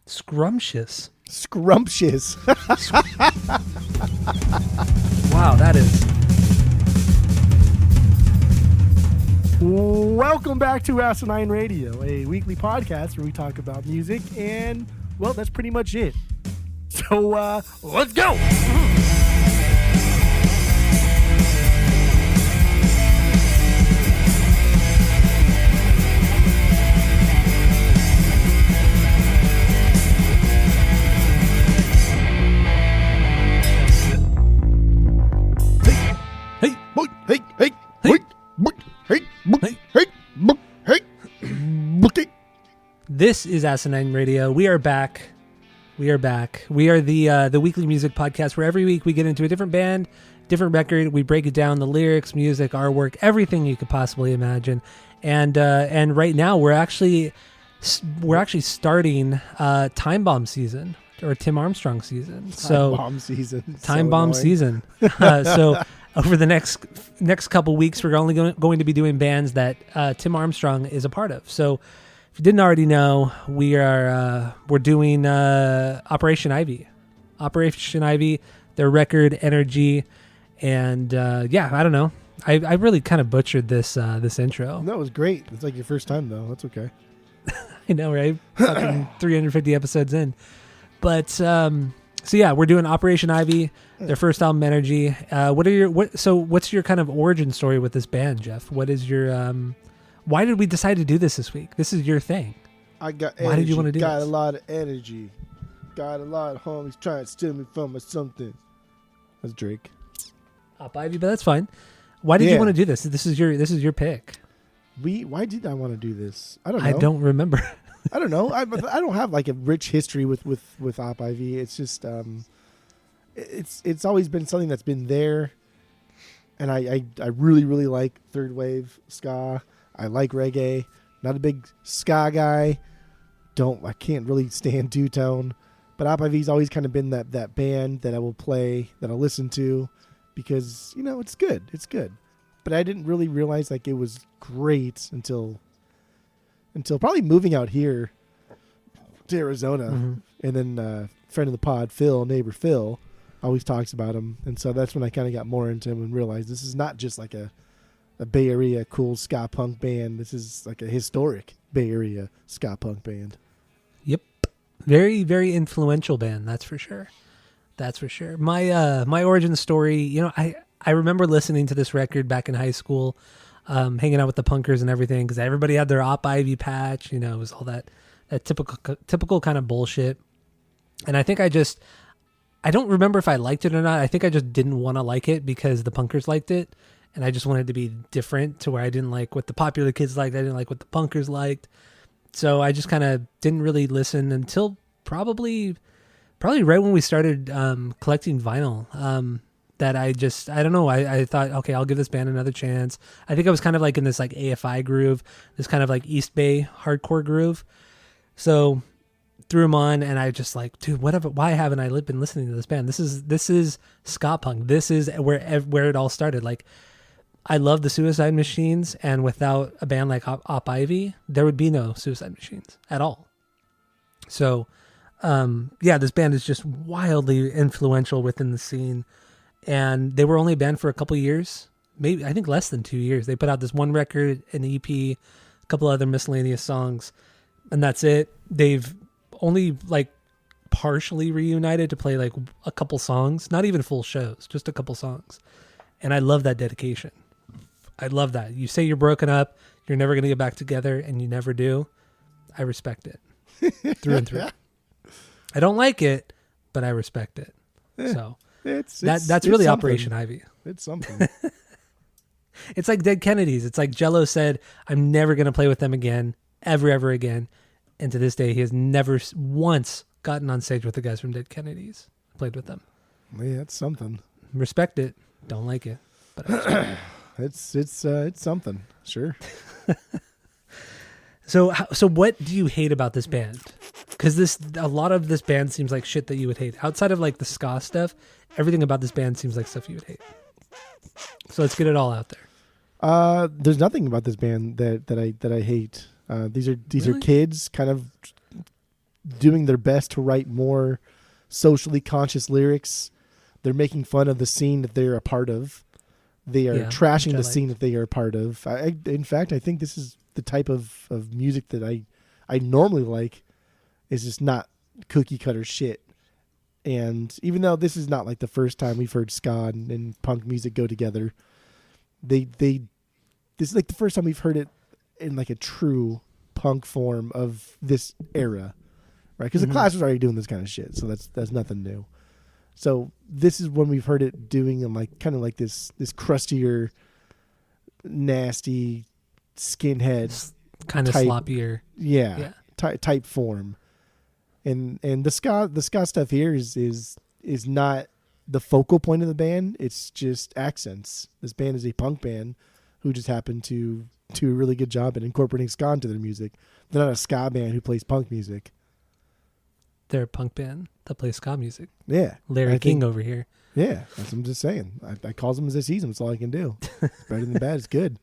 Scrumptious. Scrumptious. Wow, that is... Welcome back to Asinine Radio, a weekly podcast where we talk about music, and, well, that's pretty much it. So, let's go! This is Asinine Radio. We are back. We are the weekly music podcast where every week we get into a different band, different record. We break it down, the lyrics, music, artwork, everything you could possibly imagine. And right now we're actually starting Time Bomb season, or Tim Armstrong season. Time Bomb season. So over the next couple weeks, we're only going to be doing bands that Tim Armstrong is a part of. So if you didn't already know, we're doing Operation Ivy. Operation Ivy, their record Energy, and I don't know. I really kind of butchered this intro. That was great. It's like your first time though. That's okay. I know, right? Fucking 350 episodes in. But so yeah, we're doing Operation Ivy, their first album Energy. What's your kind of origin story with this band, Jeff? What is your why did we decide to do this week? This is your thing. I got energy. Why did you want to do got this? A lot of energy. Got a lot of homies trying to steal me from or something. That's Drake. Up Ivy, but that's fine. Why did you want to do this? This is your pick. Why did I want to do this? I don't know. I don't remember. I don't know. I don't have like a rich history with Op Ivy. It's just it's always been something that's been there, and I really really like third wave ska. I like reggae. Not a big ska guy. I can't really stand two-tone. But Op Ivy's always kind of been that band that I will play, that I'll listen to, because, it's good. It's good. But I didn't really realize like it was great until probably moving out here to Arizona. Mm-hmm. And then friend of the pod, neighbor Phil, always talks about him. And so that's when I kind of got more into him and realized this is not just like a Bay Area cool ska punk band. This is like a historic Bay Area ska punk band. Yep. Very, very influential band. That's for sure. My origin story, I remember listening to this record back in high school, hanging out with the punkers and everything, because everybody had their Op Ivy patch. It was all that typical kind of bullshit. And I think I don't remember if I liked it or not. I think I just didn't want to like it because the punkers liked it. And I just wanted to be different, to where I didn't like what the popular kids liked. I didn't like what the punkers liked. So I just kind of didn't really listen until probably right when we started collecting vinyl. That I don't know. I thought, okay, I'll give this band another chance. I think I was kind of like in this like AFI groove, this kind of like East Bay hardcore groove. So threw them on, and I just like, dude, why haven't I been listening to this band? This is ska punk. This is where it all started. Like, I love the Suicide Machines, and without a band like Op Ivy, there would be no Suicide Machines at all. So, this band is just wildly influential within the scene, and they were only a band for a couple years, maybe I think less than 2 years. They put out this one record, an EP, a couple other miscellaneous songs, and that's it. They've only like partially reunited to play like a couple songs, not even full shows, just a couple songs, and I love that dedication. I love that. You say you're broken up, you're never going to get back together, and you never do. I respect it through and through. I don't like it, but I respect it. So that's really Operation Ivy. It's something. It's like Dead Kennedys. It's like Jello said, I'm never going to play with them again, ever again. And to this day, he has never once gotten on stage with the guys from Dead Kennedys. Played with them. Yeah, it's something. Respect it. Don't like it, but I respect it. It's something, sure. So what do you hate about this band? Because a lot of this band seems like shit that you would hate. Outside of like the ska stuff, everything about this band seems like stuff you would hate. So let's get it all out there. There's nothing about this band that I hate. These are Really? kids kind of doing their best to write more socially conscious lyrics. They're making fun of the scene that they're a part of. They are trashing the scene that they are a part of. In fact, I think this is the type of music that I normally like. Is just not cookie cutter shit. And even though this is not like the first time we've heard ska and punk music go together, this is like the first time we've heard it in like a true punk form of this era, right? Because the Clash was already doing this kind of shit, so that's nothing new. So this is when we've heard it doing like kind of like this crustier, nasty, skinhead kind of sloppier, type form. And the ska stuff here is not the focal point of the band. It's just accents. This band is a punk band who just happened to do a really good job at incorporating ska into their music. They're not a ska band who plays punk music. They're a punk band that plays ska music. Yeah, Larry King over here. Yeah, that's what I'm just saying. I calls them as I sees them. That's all I can do. It's better than bad. It's good.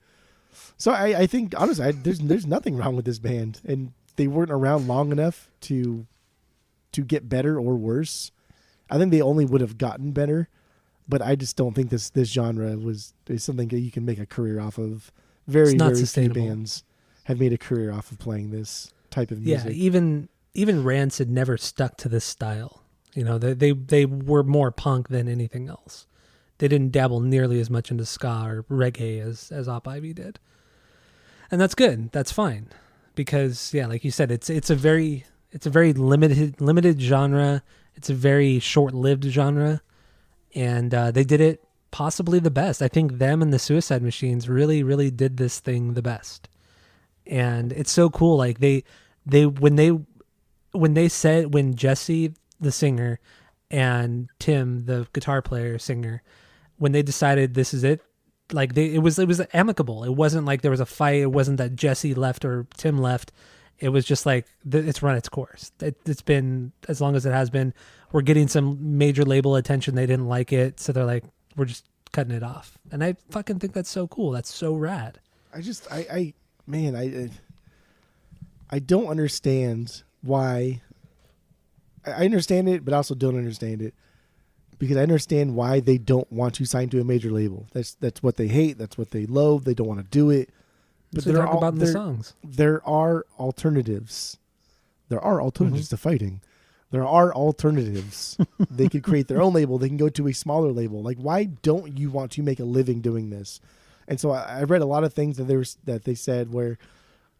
So I think honestly, there's nothing wrong with this band, and they weren't around long enough to get better or worse. I think they only would have gotten better, but I just don't think this genre is something that you can make a career off of. Very few bands have made a career off of playing this type of music. Yeah, even Rancid never stuck to this style. You know, they were more punk than anything else. They didn't dabble nearly as much into ska or reggae as Op Ivy did. And that's good. That's fine. Because like you said, it's a very limited genre. It's a very short-lived genre, and they did it possibly the best. I think them and the Suicide Machines really, really did this thing the best. And it's so cool. Like when Jesse the singer and Tim the guitar player singer, when they decided this is it, like it was amicable. It wasn't like there was a fight. It wasn't that Jesse left or Tim left. It was just like, it's run its course. It's been as long as it has been. We're getting some major label attention. They didn't like it. So they're like, we're just cutting it off. And I fucking think that's so cool. That's so rad. I don't understand why. I understand it, but I also don't understand it. Because I understand why they don't want to sign to a major label. That's what they hate. That's what they loathe. They don't want to do it. But so talk about in the songs. There are alternatives. There are alternatives to fighting. There are alternatives. They could create their own label. They can go to a smaller label. Like, why don't you want to make a living doing this? And so I read a lot of things that they said where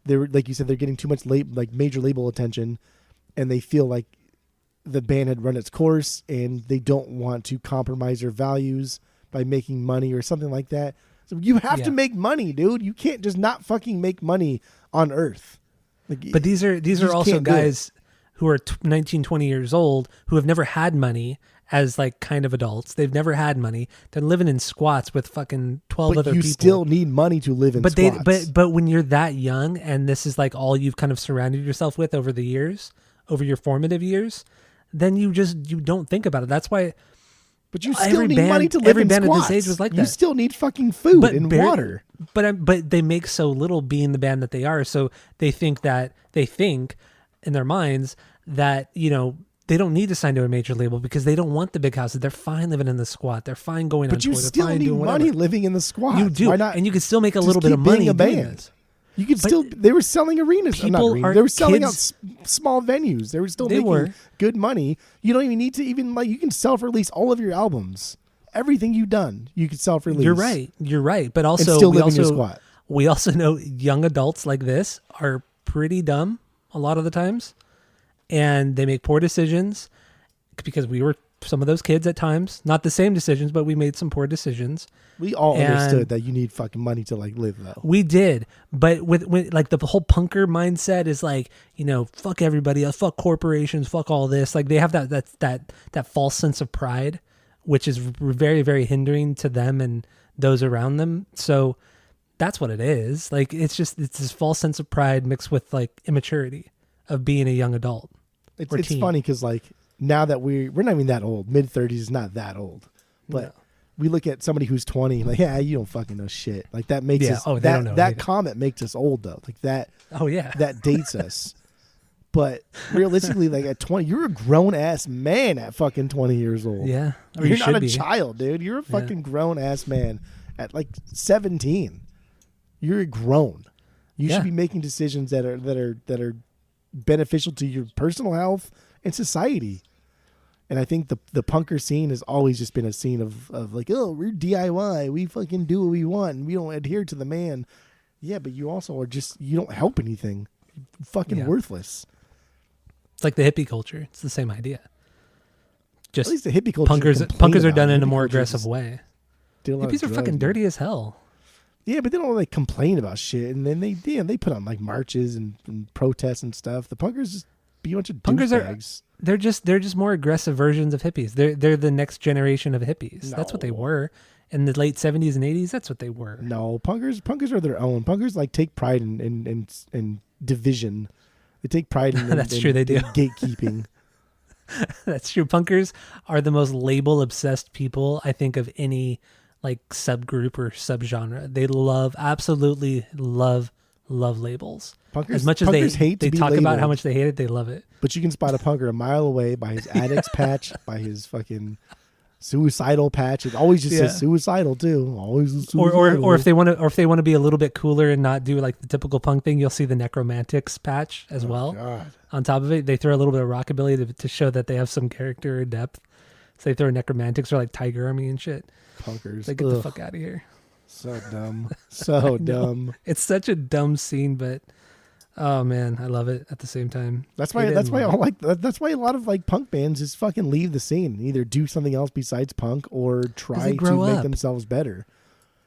they were, like you said, they're getting too much major label attention, and they feel like the band had run its course, and they don't want to compromise their values by making money or something like that. So you have to make money, dude. You can't just not fucking make money on Earth. But these are also guys who are 19, 20 years old who have never had money as like kind of adults. They've never had money. They're living in squats with fucking 12 other people. But you still need money to live in squats. But when you're that young and this is like all you've kind of surrounded yourself with over the years, over your formative years, then you don't think about it. That's why. But you still need money to live in squats. Every band at this age was like that. You still need fucking food and water. But they make so little being the band that they are. So they think in their minds that, you know, they don't need to sign to a major label because they don't want the big houses. They're fine living in the squat. They're fine going on tour. But you still need money living in the squat. You do. Why not? And you can still make a little bit of money a band. You could still. They were selling arenas. They were selling out small venues. They were still making good money. You don't even need to you can self-release all of your albums. Everything you've done, you can self-release. You're right. But also, and still live in your squat. We also know young adults like this are pretty dumb a lot of the times, and they make poor decisions because we were some of those kids at times. Not the same decisions, but we made some poor decisions. We all understood that you need fucking money to like live though. We did. But when like the whole punker mindset is like, you know, fuck everybody else, fuck corporations, fuck all this. Like they have that false sense of pride, which is very, very hindering to them and those around them. So that's what it is. Like it's this false sense of pride mixed with like immaturity of being a young adult. It's funny because like now that we're not even that old. Mid-30s is not that old. But we look at somebody who's 20, like, yeah, you don't fucking know shit. Like that makes us that comment makes us old though. Like that. Oh yeah. That dates us. But realistically, like at 20, you're a grown ass man at fucking 20 years old. Yeah. Or You're you not should a be. child, dude. You're a fucking grown ass man at like 17. You're grown. You Yeah. should be making decisions that are beneficial to your personal health and society. And I think the punker scene has always just been a scene of like, oh, we're DIY. We fucking do what we want and we don't adhere to the man. Yeah, but you also are just, you don't help anything. You're fucking worthless. It's like the hippie culture. It's the same idea. At Just least the hippie culture. punkers are done in a more aggressive way. Hippies Hippies are fucking dirty as hell. Yeah, but they don't like complain about shit, and then they put on like marches and protests and stuff. The punkers just be a bunch of douchebags. They're just more aggressive versions of hippies. They're the next generation of hippies. That's what they were in the late 70s and 80s. That's what they were. No, punkers are their own. Punkers like take pride in division. They take pride in That's true. They do gatekeeping. That's true. Punkers are the most label obsessed people I think of any like subgroup or subgenre. They absolutely love labels. Punkers, as much as they talk about how much they hate it, they love it. But you can spot a punker a mile away by his addicts patch, by his fucking suicidal patch. It always just says suicidal too. Always suicidal. Or if they want to be a little bit cooler and not do like the typical punk thing, you'll see the Necromantics patch as well. God. On top of it, they throw a little bit of rockabilly to show that they have some character or depth. So they throw Necromantics or like Tiger Army and shit. Punkers. They get the fuck out of here. So dumb. So dumb. It's such a dumb scene, but oh man, I love it at the same time. That's why a lot of like punk bands just fucking leave the scene. Either do something else besides punk or try to make themselves better.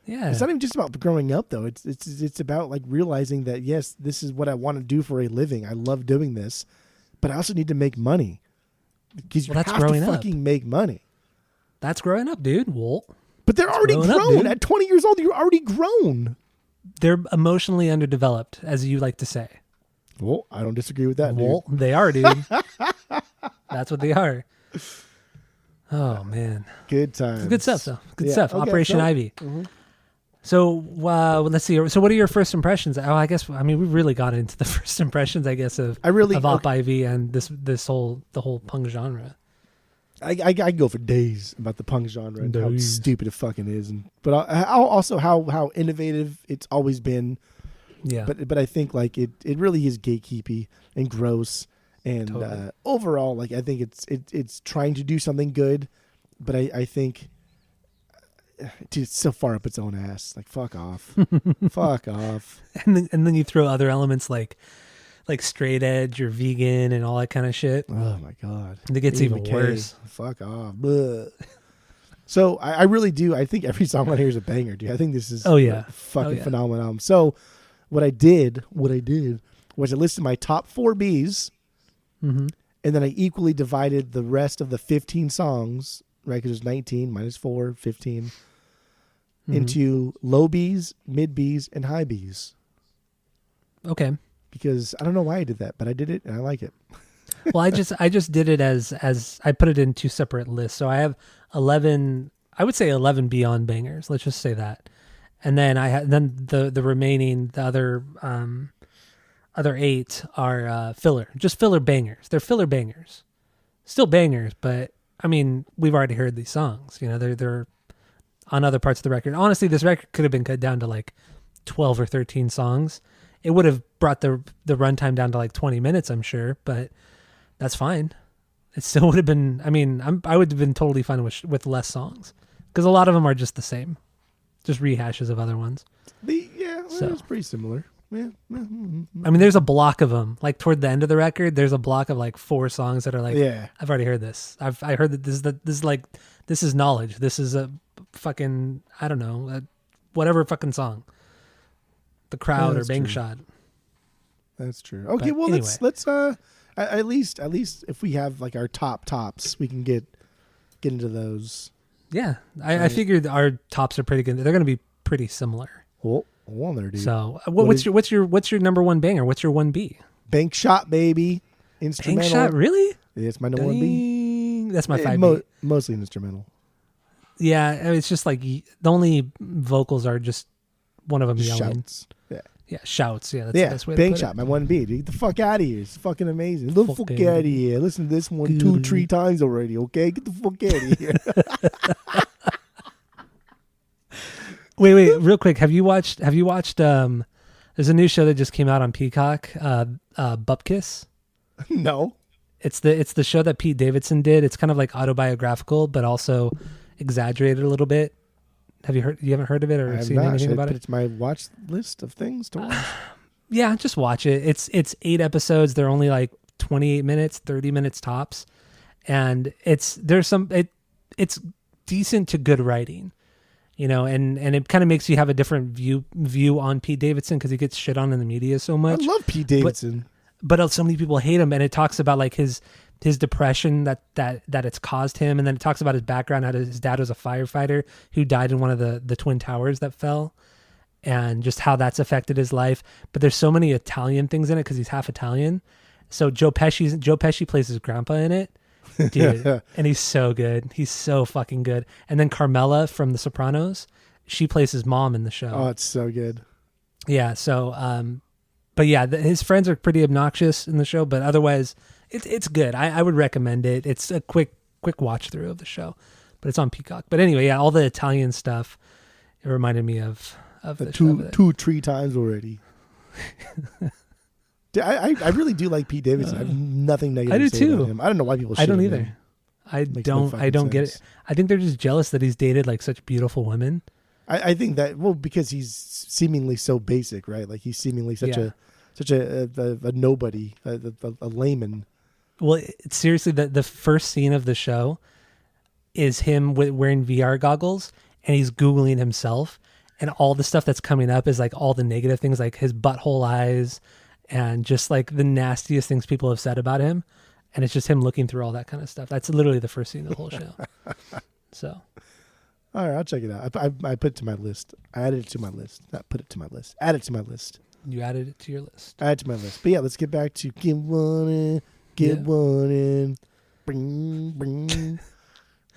Yeah. It's not even just about growing up though. It's about like realizing that yes, this is what I want to do for a living. I love doing this, but I also need to make money. Because you have to fucking make money. That's growing up, dude. Walt. But they're already grown. At 20 years old, you're already grown. They're emotionally underdeveloped, as you like to say. Well, I don't disagree with that, Well, dude. they are, dude. That's what they are. Oh, man. Good times. Good stuff, though. Good stuff. Okay, Operation Ivy. Mm-hmm. So, let's see. So what are your first impressions? Oh, we really got into the first impressions, I guess, of Op Ivy and the whole punk genre. I go for days about the punk genre and how stupid it fucking is, but also how innovative it's always been. Yeah. But I think like it really is gatekeepy and gross, and overall like I think it's trying to do something good, but I think dude, it's so far up its own ass. Like fuck off, fuck off. And then you throw other elements like straight edge or vegan and all that kind of shit. Oh my god, it gets even worse. Fuck off. Bleh. So I really do. I think every song on here is a banger, dude. I think this is fucking phenomenal. So what I did was I listed my top 4 Bs, and then I equally divided the rest of the 15 songs, right? Because there's 19 minus 4, 15, into low Bs, mid Bs, and high Bs. Okay. Because I don't know why I did that, but I did it and I like it. Well, I just did it as I put it in 2 separate lists. So I have 11. I would say 11 beyond bangers. Let's just say that, and then the remaining other 8 are filler, just filler bangers. They're filler bangers, still bangers, but I mean we've already heard these songs. You know, they're on other parts of the record. Honestly, this record could have been cut down to like 12 or 13 songs. It would have brought the runtime down to like 20 minutes, I'm sure, but that's fine. It still would have been. I mean, I would have been totally fine with less songs because a lot of them are just the same, just rehashes of other ones. It's pretty similar. Yeah. I mean, there's a block of them. Like toward the end of the record, there's a block of like 4 songs that are like, I've already heard this. I heard that this is knowledge. This is a fucking I don't know, whatever fucking song. The Crowd or Bang Shot. That's true. Okay, but well anyway. let's at least if we have like our tops, we can get into those. Yeah, I figured our tops are pretty good. They're going to be pretty similar. Well, there, dude. So, what's your number 1 banger? What's your 1B? Bang Shot, baby. Instrumental. Bang Shot, really? Yeah, it's my number 1B. That's my 5B. Mostly instrumental. Yeah, it's just like the only vocals are just one of them yelling. Shouts. Yeah. Yeah, shouts. Yeah, that's the Yeah, best way to Bang put Shot, it. my 1B. Dude, get the fuck out of here. It's fucking amazing. Get the fuck out of here. Listen to this one 2-3 times already, okay? Get the fuck out of here. Wait, real quick. Have you watched there's a new show that just came out on Peacock, Bupkis. No. It's the show that Pete Davidson did. It's kind of like autobiographical, but also exaggerated a little bit. You haven't heard of it or seen anything about it? It's my watch list of things to watch. Yeah, just watch it. It's 8 episodes. They're only like 28 minutes, 30 minutes tops. And it's decent to good writing, and it kind of makes you have a different view on Pete Davidson because he gets shit on in the media so much. I love Pete Davidson. But so many people hate him, and it talks about like his depression that it's caused him, and then it talks about his background, how his dad was a firefighter who died in one of the twin towers that fell, and just how that's affected his life. But there's so many Italian things in it because he's half Italian. So Joe Pesci plays his grandpa in it, dude, and he's so good. He's so fucking good. And then Carmela from The Sopranos, she plays his mom in the show. Oh, it's so good. Yeah. So, but yeah, his friends are pretty obnoxious in the show, but otherwise it's good. I would recommend it. It's a quick watch through of the show, but it's on Peacock. But anyway, yeah, all the Italian stuff, it reminded me of the show. 2-3 times already. I really do like Pete Davidson. I have nothing negative to say about him. I don't know why people shit I don't on either. him. I don't get it. I think they're just jealous that he's dated like such beautiful women. I think that, because he's seemingly so basic, right? Like he's seemingly such a nobody, a layman. Well, seriously, the first scene of the show is him wearing VR goggles, and he's Googling himself, and all the stuff that's coming up is like all the negative things, like his butthole eyes, and just like the nastiest things people have said about him, and it's just him looking through all that kind of stuff. That's literally the first scene of the whole show. So, all right, I'll check it out. I put it to my list. I added it to my list. Not put it to my list. Add it to my list. You added it to your list. Add it to my list. But yeah, let's get back to get one in. Bring, bring.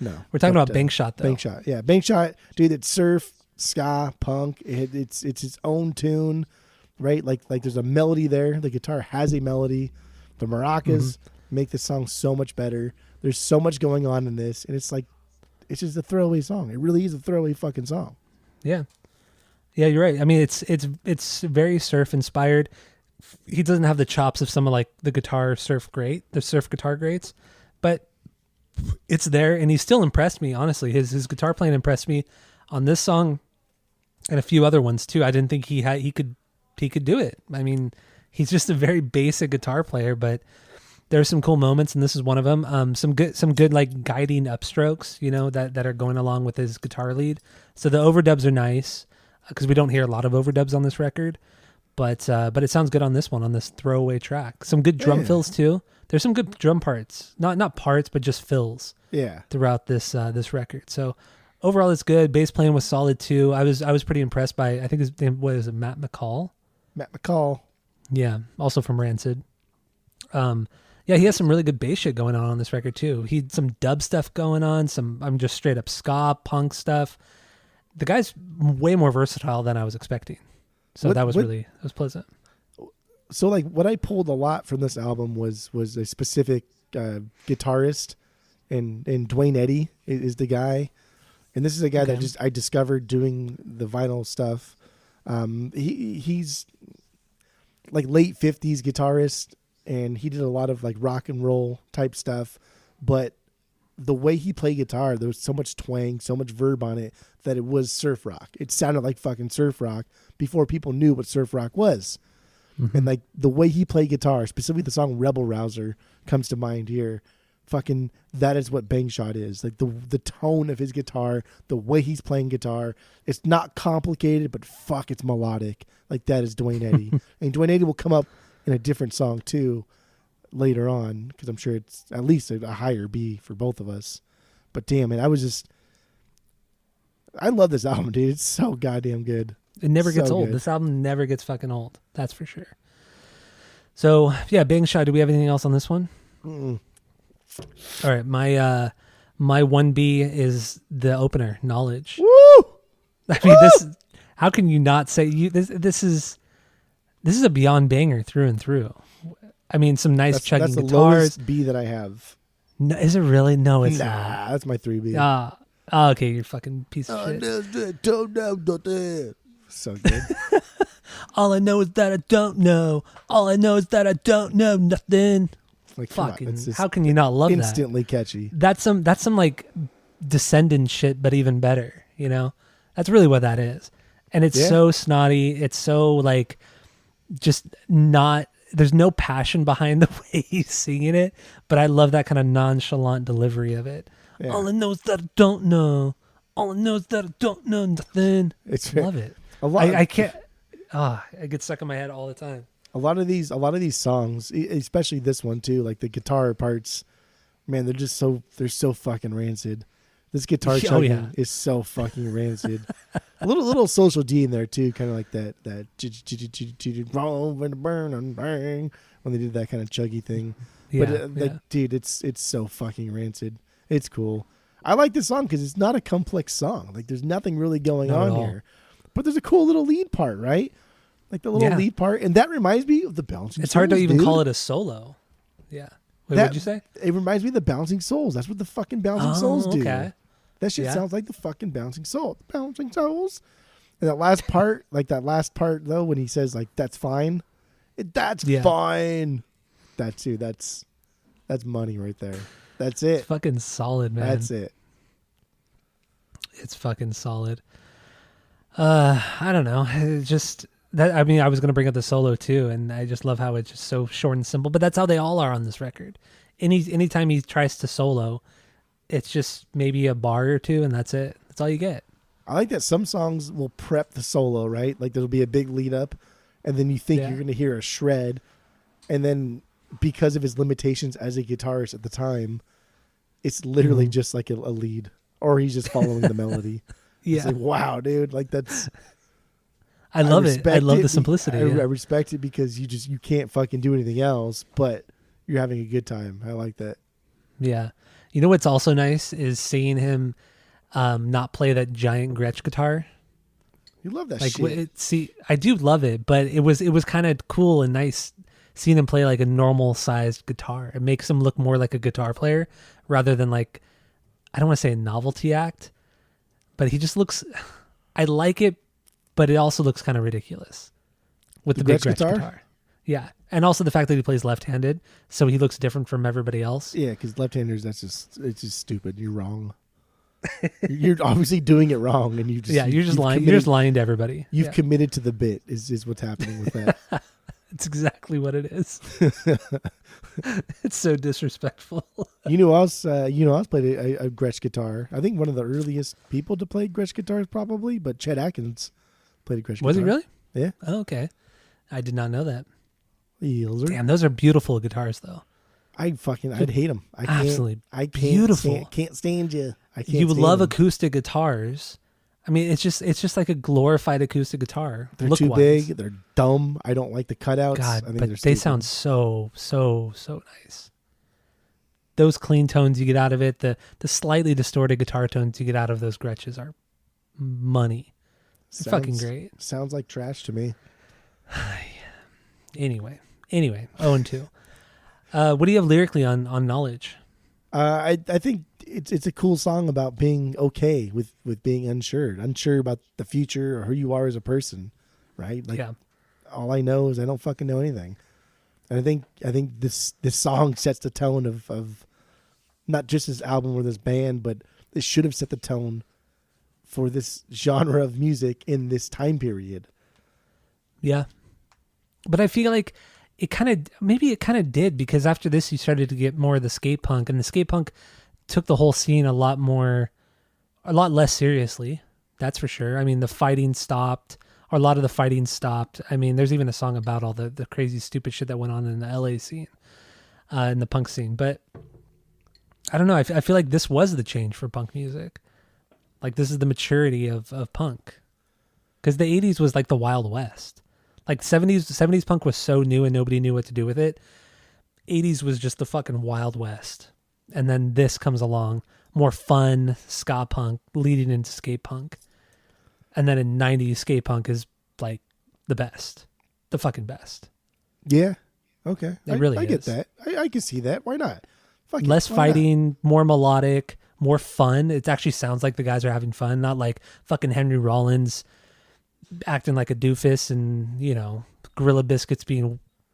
No, we're talking about Bang Shot though. Bang Shot, yeah, Bang Shot, dude. It's surf, ska, punk. It's its own tune, right? Like there's a melody there. The guitar has a melody. The maracas make this song so much better. There's so much going on in this, and it's just a throwaway song. It really is a throwaway fucking song. Yeah. Yeah, you're right. I mean, it's very surf inspired. He doesn't have the chops of some of like the surf guitar greats, but it's there, and he still impressed me. Honestly, his guitar playing impressed me on this song and a few other ones too. I didn't think he could do it. I mean, he's just a very basic guitar player, but there are some cool moments, and this is one of them. Some good like guiding upstrokes, that are going along with his guitar lead. So the overdubs are nice because we don't hear a lot of overdubs on this record, but it sounds good on this one, on this throwaway track. Some good drum fills too. There's some good drum parts, not parts, but just fills. Yeah. Throughout this record. So overall, it's good. Bass playing was solid too. I was pretty impressed by. I think his name was Matt McCall. Matt McCall. Yeah, also from Rancid. Yeah, he has some really good bass shit going on this record too. He had some dub stuff going on. I'm just straight up ska punk stuff. The guy's way more versatile than I was expecting. So that was pleasant. So like what I pulled a lot from this album was a specific guitarist, and Dwayne Eddy is the guy, and this is a guy that I discovered doing the vinyl stuff. He's like late 50s guitarist, and he did a lot of like rock and roll type stuff, but the way he played guitar, there was so much twang, so much verb on it that it was surf rock. It sounded like fucking surf rock before people knew what surf rock was. And like the way he played guitar, specifically the song Rebel Rouser comes to mind here. Fucking that is what Bang Shot is. Like the tone of his guitar, the way he's playing guitar. It's not complicated, but fuck, it's melodic. Like that is Dwayne Eddy. And Dwayne Eddy will come up in a different song too later on, because I'm sure it's at least a higher B for both of us. But damn it, I love this album, dude. It's so goddamn good. It never gets old. Good. This album never gets fucking old. That's for sure. So yeah, Bang Shot. Do we have anything else on this one? Mm-mm. All right, my 1B is the opener, Knowledge. Woo! I mean, this. How can you not say you? This is This is a Beyond banger through and through. I mean, some nice chugging that's the guitars. lowest B that I have. No, is it really? No, it's Nah, not. that's my 3B. Okay, you're fucking piece of shit. So good. All I know is that I don't know. All I know is that I don't know nothing. Like, come on, Fucking, it's just how can you not love instantly catchy. that? That's some like Descendant shit, but even better. You know, that's really what that is. And it's so snotty. It's so like just not. There's no passion behind the way he's singing it, but I love that kind of nonchalant delivery of it. Yeah. All I know is that I don't know. All I know is that I don't know nothing. Love it. A lot. I can't. It gets stuck in my head all the time. A lot of these songs, especially this one too, like the guitar parts, man, they're so fucking rancid. This guitar chugging is so fucking rancid. A little Social D in there too, kind of like that when they did that kind of chuggy thing. But dude, it's so fucking rancid. It's cool. I like this song because it's not a complex song. Like there's nothing really going on here, but there's a cool little lead part, right? Like the little lead part, and that reminds me of the Bouncing Souls. It's hard to even call it a solo. Yeah. Wait, what'd you say? It reminds me of the Bouncing Souls. That's what the fucking Bouncing Souls do. Okay. That shit sounds like the fucking Bouncing Soul. The Bouncing Souls. And that last part, though, when he says like that's fine, that's fine. That's money right there. That's it. It's fucking solid, man. That's it. It's fucking solid. I don't know. It's just that. I mean, I was gonna bring up the solo too, and I just love how it's just so short and simple. But that's how they all are on this record. Anytime he tries to solo, it's just maybe a bar or two, and that's it. That's all you get. I like that some songs will prep the solo, right? Like there'll be a big lead up, and then you think you're going to hear a shred, and then because of his limitations as a guitarist at the time, it's literally just like a lead, or he's just following the melody. It's like, wow, dude, like that's. I love it. I love the simplicity. I respect it because you can't fucking do anything else, but you're having a good time. I like that. Yeah. You know what's also nice is seeing him not play that giant Gretsch guitar. You love that shit. I do love it, but it was kind of cool and nice seeing him play like a normal sized guitar. It makes him look more like a guitar player rather than like, I don't want to say a novelty act, but he just looks, I like it, but it also looks kind of ridiculous with the big Gretsch guitar. Yeah. And also the fact that he plays left-handed, so he looks different from everybody else. Yeah, because left-handers, it's just stupid. You're wrong. You're obviously doing it wrong, and you're just lying. You're just lying to everybody. You've committed to the bit. Is what's happening with that. It's exactly what it is. It's so disrespectful. You know else played a Gretsch guitar. I think one of the earliest people to play Gretsch guitars, probably, but Chet Atkins played a Gretsch guitar. Was he really? Yeah. Oh, okay. I did not know that. Eelser. Damn, those are beautiful guitars, though. I'd hate them. Absolutely beautiful. Can't stand you. You love acoustic guitars. I mean, it's just like a glorified acoustic guitar. They're too big. They're dumb. I don't like the cutouts. God, I think but they sound so nice. Those clean tones you get out of it, the slightly distorted guitar tones you get out of those Gretsches are money. They're fucking great. Sounds like trash to me. Anyway, 0-2. What do you have lyrically on Knowledge? I think it's a cool song about being okay with being unsure about the future or who you are as a person, right? Like, all I know is I don't fucking know anything. And I think this song sets the tone of not just this album or this band, but it should have set the tone for this genre of music in this time period. Yeah. But I feel like it kind of did, because after this you started to get more of the skate punk, and the skate punk took the whole scene a lot less seriously. That's for sure. I mean, the fighting stopped, or a lot of the fighting stopped. I mean, there's even a song about all the crazy stupid shit that went on in the LA scene, in the punk scene. But I don't know. I feel like this was the change for punk music. Like, this is the maturity of punk, because the 80s was like the Wild West. Like 70s punk was so new and nobody knew what to do with it. 80s was just the fucking Wild West. And then this comes along, more fun ska punk leading into skate punk. And then in 90s, skate punk is like the best. the fucking best. Yeah. Okay. It really I get is. that. I can see that. Why not? Fuck it. Less Why not? fighting, more melodic, more fun. It actually sounds like the guys are having fun, not like fucking Henry Rollins acting like a doofus and, you know, Gorilla Biscuits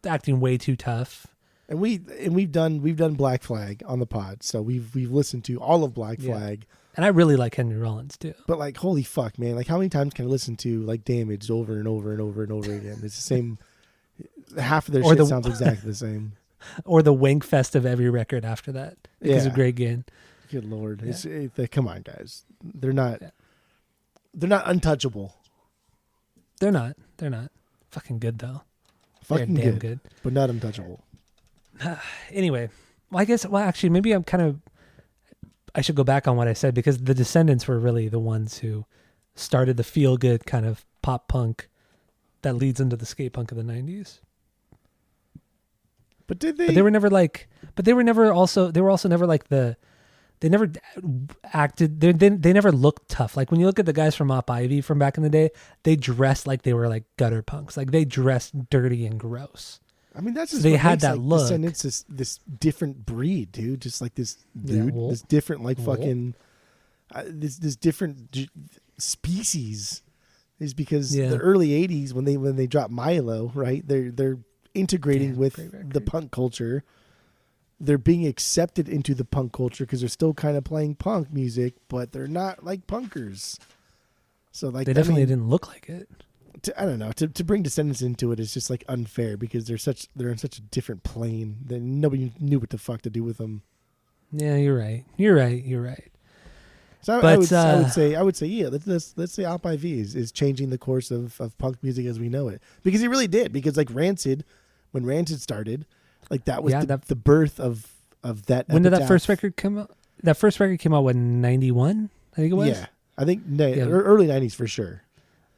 acting way too tough. And we've done Black Flag on the pod, so we've listened to all of Black Flag. And I really like Henry Rollins too. But like, holy fuck, man! Like, how many times can I listen to like Damaged over and over and over and over again? It's the same. Half of their shit sounds exactly the same. Or the wank fest of every record after that. Because of Greg Ginn. Good lord! Yeah. Come on, guys. They're not untouchable. They're not. Fucking good though. Fucking They're damn good. But not untouchable. Anyway, actually, maybe I should go back on what I said, because the Descendants were really the ones who started the feel good kind of pop punk that leads into the skate punk of the 90s. But did they? But they were never like. But they were also never like the. They never acted. They never looked tough. Like when you look at the guys from Op Ivy from back in the day, they dressed like they were like gutter punks. Like they dressed dirty and gross. I mean, that's just they what had makes, that like, look. Descendants this different breed, dude. Just like this dude, this different like fucking this different species. Is because the early '80s when they dropped Milo, right? They're integrating with the punk culture. They're being accepted into the punk culture because they're still kind of playing punk music, but they're not like punkers. So like they definitely didn't look like it. I don't know. To bring Descendants into it is just like unfair because they're in such a different plane that nobody knew what the fuck to do with them. Yeah, you're right. So I would say yeah. Let's say Op IV is changing the course of punk music as we know it, because it really did. Because like Rancid, when Rancid started, like that was the birth of that. When did that first record come out? That first record came out in 91, I think it was. Yeah, I think early 90s for sure.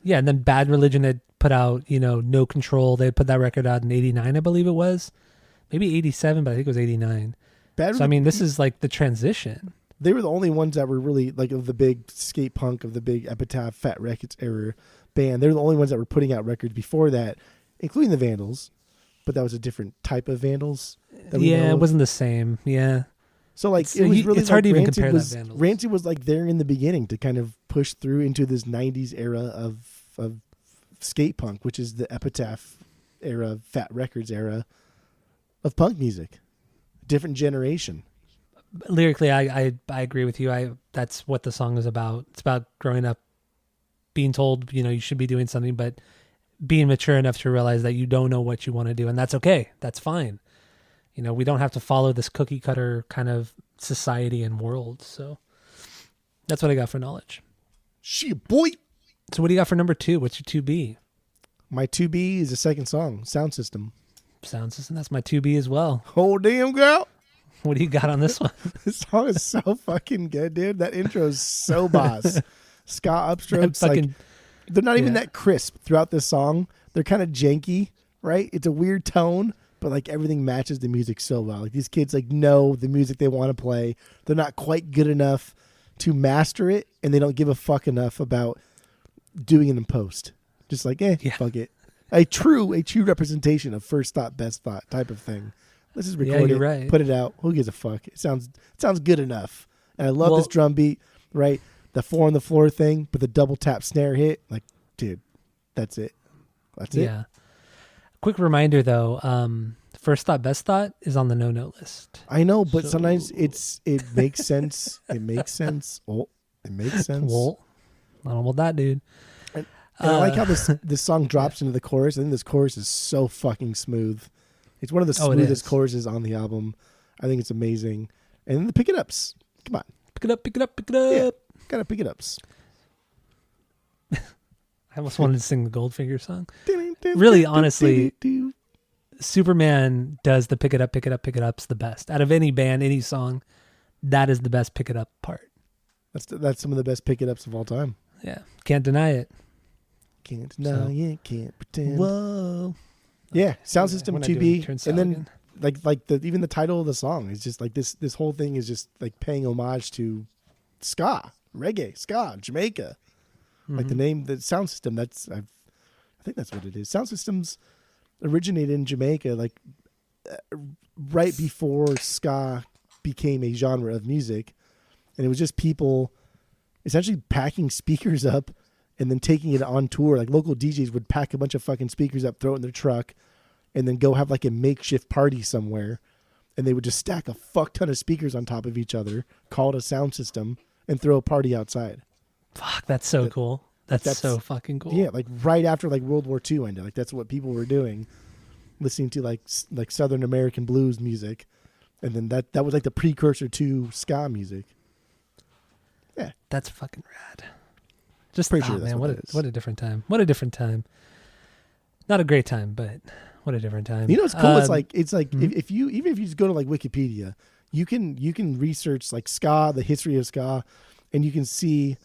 Yeah, and then Bad Religion had put out, No Control. They had put that record out in 89, I believe it was. Maybe 87, but I think it was 89. So, I mean, this is like the transition. They were the only ones that were really like of the big skate punk, of the big Epitaph, Fat Records era band. They're the only ones that were putting out records before that, including the Vandals. But that was a different type of Vandals. It wasn't the same. Yeah. So like it was really it's hard to even Rancid compare that Vandals. Rancid was like there in the beginning to kind of push through into this 90s era of skate punk, which is the Epitaph era, Fat Records era of punk music. Different generation. Lyrically, I agree with you. That's what the song is about. It's about growing up, being told, you should be doing something, but being mature enough to realize that you don't know what you want to do, and that's okay. That's fine. We don't have to follow this cookie cutter kind of society and world. So that's what I got for knowledge. Shit, boy. So what do you got for number 2? What's your 2B? My 2B is the second song, Sound System. Sound System. That's my 2B as well. Oh, damn, girl. What do you got on this one? This song is so fucking good, dude. That intro is so boss. Ska upstrokes, like they're not even that crisp throughout this song. They're kind of janky, right? It's a weird tone, but like everything matches the music so well. Like these kids like know the music they want to play. They're not quite good enough to master it, and they don't give a fuck enough about doing it in post. Just like, fuck it. A true representation of first thought, best thought type of thing. Let's just record it, right. Put it out. Who gives a fuck? It sounds good enough. And I love this drum beat, right? The 4 on the floor thing, but the double tap snare hit, like, dude, that's it. That's it. Yeah. Quick reminder though, first thought, best thought is on the no list. I know, but sometimes it makes sense. It makes sense. Oh, it makes sense. Well, I don't want that, dude. And I like how this song drops into the chorus. I think this chorus is so fucking smooth. It's one of the smoothest choruses on the album. I think it's amazing. And then the pick it ups. Come on. Pick it up. Yeah, gotta pick it ups. I almost wanted to sing the Goldfinger song. Really, honestly, Superman does the pick it ups the best. Out of any band, any song, that is the best pick it up part. That's some of the best pick it ups of all time. Yeah. Can't deny it. Can't deny it, can't pretend. Whoa. Yeah, Sound System 2B, and then even the title of the song is just like this whole thing is just like paying homage to ska, reggae, ska, Jamaica. Mm-hmm. Like the name, the Sound System. I think that's what it is. Sound Systems originated in Jamaica, like right before ska became a genre of music, and it was just people essentially packing speakers up and then taking it on tour. Like local DJs would pack a bunch of fucking speakers up, throw it in their truck, and then go have like a makeshift party somewhere. And they would just stack a fuck ton of speakers on top of each other, call it a sound system, and throw a party outside. Fuck, that's so cool. That's so fucking cool. Yeah, like right after like World War II ended, like that's what people were doing, listening to like Southern American blues music, and then that was like the precursor to ska music. Yeah, that's fucking rad. Just pretty sure that's man, what what a different time. What a different time. Not a great time, but what a different time. You know what's cool? It's like mm-hmm. if you just go to like Wikipedia, you can research like ska, the history of ska, and you can see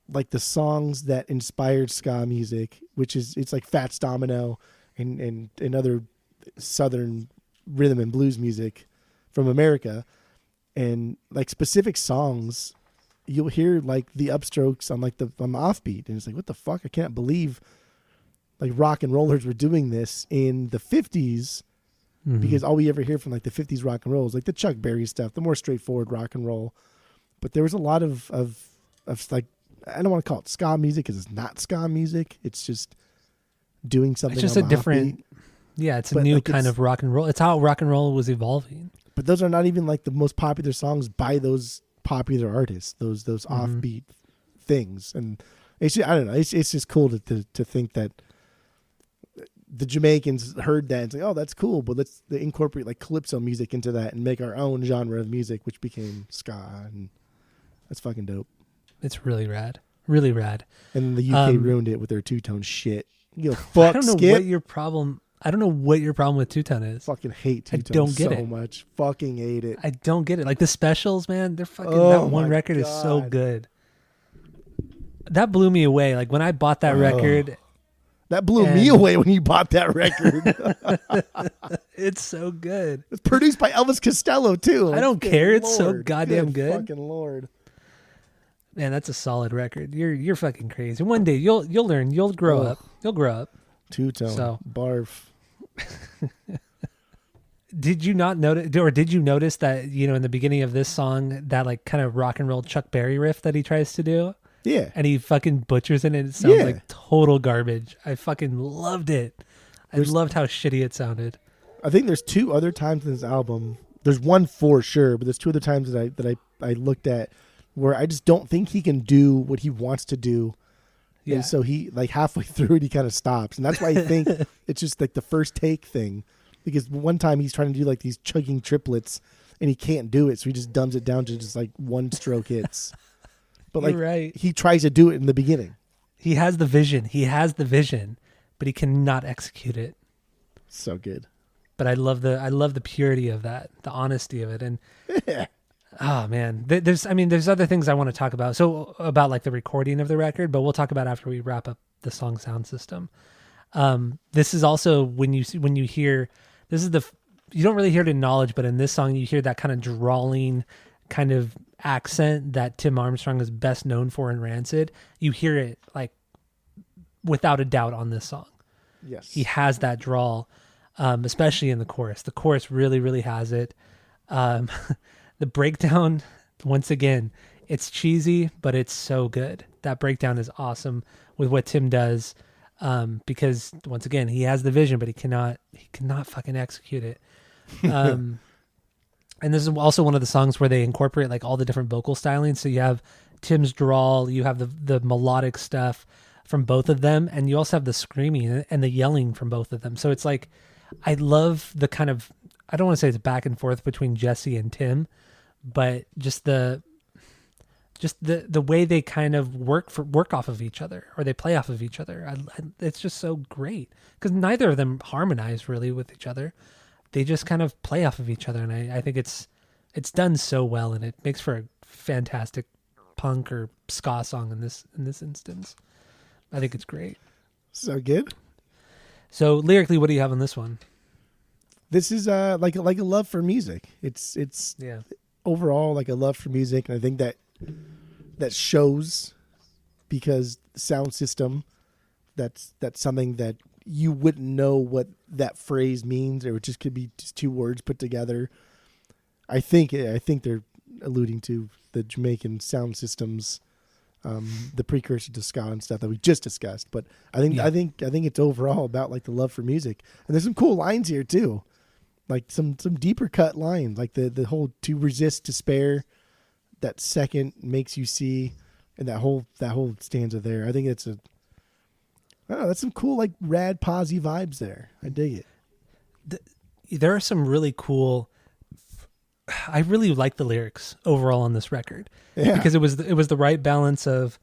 like the songs that inspired ska music, which is it's like Fats Domino and other Southern rhythm and blues music from America, and like specific songs, you'll hear like the upstrokes on the offbeat, and it's like, what the fuck? I can't believe like rock and rollers were doing this in the 50s, because all we ever hear from like the 50s rock and roll is like the Chuck Berry stuff, the more straightforward rock and roll. But there was a lot of like, I don't want to call it ska music because it's not ska music. It's just doing something. It's just a different, it's a new like kind of rock and roll. It's how rock and roll was evolving. But those are not even like the most popular songs by those popular artists, those offbeat things. And it's just, I don't know. It's just cool to think that the Jamaicans heard that and say, oh, that's cool, but let's incorporate like calypso music into that and make our own genre of music, which became ska, and that's fucking dope. It's really rad. Really rad. And the UK ruined it with their two-tone shit. You know, fuck, I don't know Skip. what your problem. I don't know what your problem with two-tone is. Fucking hate two-tone. I don't get so it much. Fucking hate it. I don't get it. Like the specials, man. They're fucking. That one record is so good. That blew me away. Like when I bought that record. That blew me away when you bought that record. It's so good. It's produced by Elvis Costello too. I don't care. It's so goddamn good. Fucking Lord. Man, that's a solid record. You're fucking crazy. One day you'll learn. You'll grow up. You'll grow up. Two-tone. So. Barf. Did you not notice, or did you notice that, you know, in the beginning of this song, that like kind of rock and roll Chuck Berry riff that he tries to do? Yeah. And he fucking butchers it and it sounds like total garbage. I fucking loved it. I loved how shitty it sounded. I think there's two other times in this album. There's one for sure, but there's two other times that I looked at where I just don't think he can do what he wants to do. Yeah. And so he, like halfway through it, he kind of stops. And that's why I think it's just like the first take thing. Because one time he's trying to do like these chugging triplets and he can't do it. So he just dumbs it down to just like one stroke hits. But like, right. He tries to do it in the beginning. He has the vision, but he cannot execute it. So good. But I love the purity of that, the honesty of it. And oh man, there's other things I want to talk about. So about like the recording of the record, but we'll talk about after we wrap up the song sound system. This is also when you hear, this is you don't really hear it in Knowledge, but in this song you hear that kind of drawling kind of accent that Tim Armstrong is best known for in Rancid. You hear it like without a doubt on this song. Yes. He has that drawl, especially in the chorus. The chorus really, really has it. The breakdown, once again, it's cheesy, but it's so good. That breakdown is awesome with what Tim does, because once again, he has the vision, but he cannot fucking execute it. And this is also one of the songs where they incorporate like all the different vocal stylings. So you have Tim's drawl, you have the melodic stuff from both of them, and you also have the screaming and the yelling from both of them. So it's like, I love the kind of, I don't want to say it's back and forth between Jesse and Tim, but just the way they kind of work off of each other, or they play off of each other. It's just so great because neither of them harmonize really with each other. They just kind of play off of each other, and I think it's done so well, and it makes for a fantastic punk or ska song in this instance. I think it's great. So good. So lyrically, what do you have on this one? This is like a love for music. It's overall like a love for music, and I think that shows because sound system. That's something that you wouldn't know what that phrase means, or it just could be just two words put together. I think they're alluding to the Jamaican sound systems, the precursor to ska and stuff that we just discussed. But I think it's overall about like the love for music, and there's some cool lines here too, like some deeper cut lines, like the whole "to resist despair," that second makes you see, and that whole stanza there. I think it's that's some cool like rad posy vibes there. I dig it. There are some really cool. I really like the lyrics overall on this record, because it was the right balance of,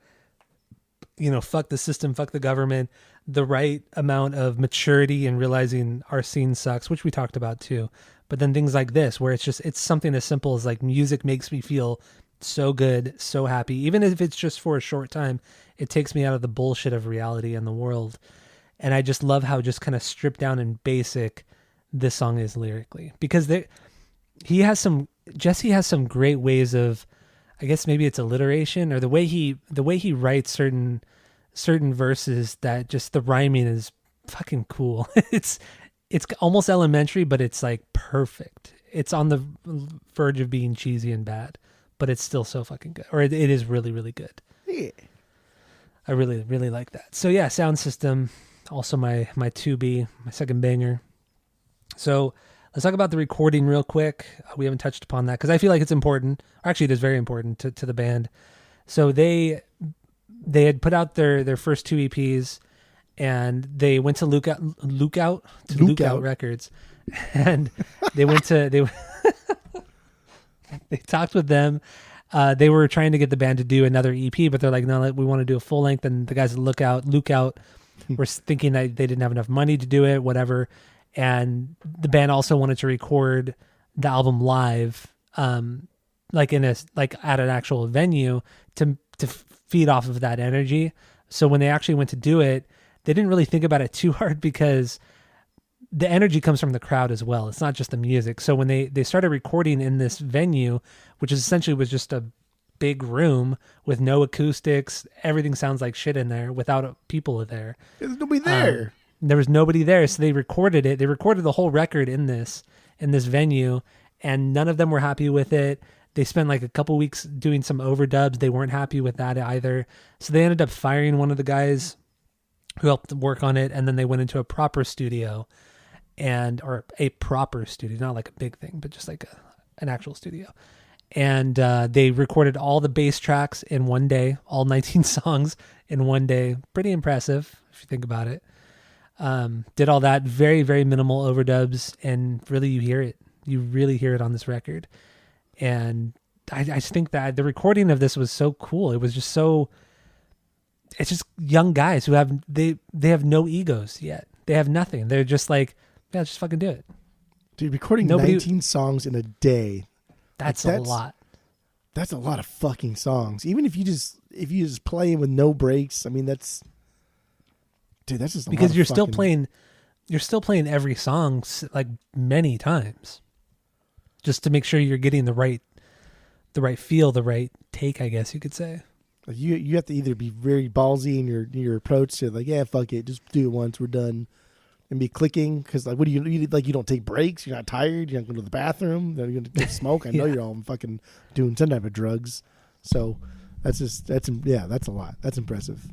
fuck the system, fuck the government, the right amount of maturity and realizing our scene sucks, which we talked about too. But then things like this, where it's something as simple as like music makes me feel so good, so happy, even if it's just for a short time. It takes me out of the bullshit of reality and the world, and I just love how just kind of stripped down and basic this song is lyrically, because Jesse has some great ways of, I guess maybe it's alliteration, or the way he writes certain verses, that just the rhyming is fucking cool. It's almost elementary, but it's like perfect. It's on the verge of being cheesy and bad, but it's still so fucking good. Or it is really, really good. Yeah. I really, really like that. So yeah, sound system, also my 2B, my second banger. So let's talk about the recording real quick. We haven't touched upon that because I feel like it's important. Actually, it is very important to the band. So they had put out their first 2 EPs, and they went to Lookout Records, and they went to they talked with them. They were trying to get the band to do another EP, but they're like, no, we want to do a full length. And the guys at Lookout were thinking that they didn't have enough money to do it, whatever. And the band also wanted to record the album live, like at an actual venue to feed off of that energy. So when they actually went to do it, they didn't really think about it too hard, because the energy comes from the crowd as well. It's not just the music. So when they started recording in this venue, which is essentially was just a big room with no acoustics, everything sounds like shit in there without people there. There's nobody there. There was nobody there, so they recorded it. They recorded the whole record in this venue, and none of them were happy with it. They spent like a couple weeks doing some overdubs. They weren't happy with that either. So they ended up firing one of the guys who helped work on it, and then they went into a proper studio, or a proper studio, not like a big thing, but just like an actual studio. And they recorded all the bass tracks in one day, all 19 songs in one day. Pretty impressive if you think about it. Did all that, very, very minimal overdubs, and really you really hear it on this record. And I just think that the recording of this was so cool. It was just it's just young guys who have no egos yet. They have nothing. They're just like, yeah, just fucking do it. Dude, recording 19 songs in a day. That's a lot. That's a lot of fucking songs. Even if you just play with no breaks, I mean, that's just a because lot you're of you're still playing every song like many times, just to make sure you're getting the right feel, the right take, I guess you could say. You have to either be very ballsy in your approach to like, yeah, fuck it, just do it once, we're done, and be clicking, because like, what do you like? You don't take breaks. You're not tired. You're not going to the bathroom. Then you're going to smoke. I know you're all fucking doing some type of drugs. So that's a lot. That's impressive.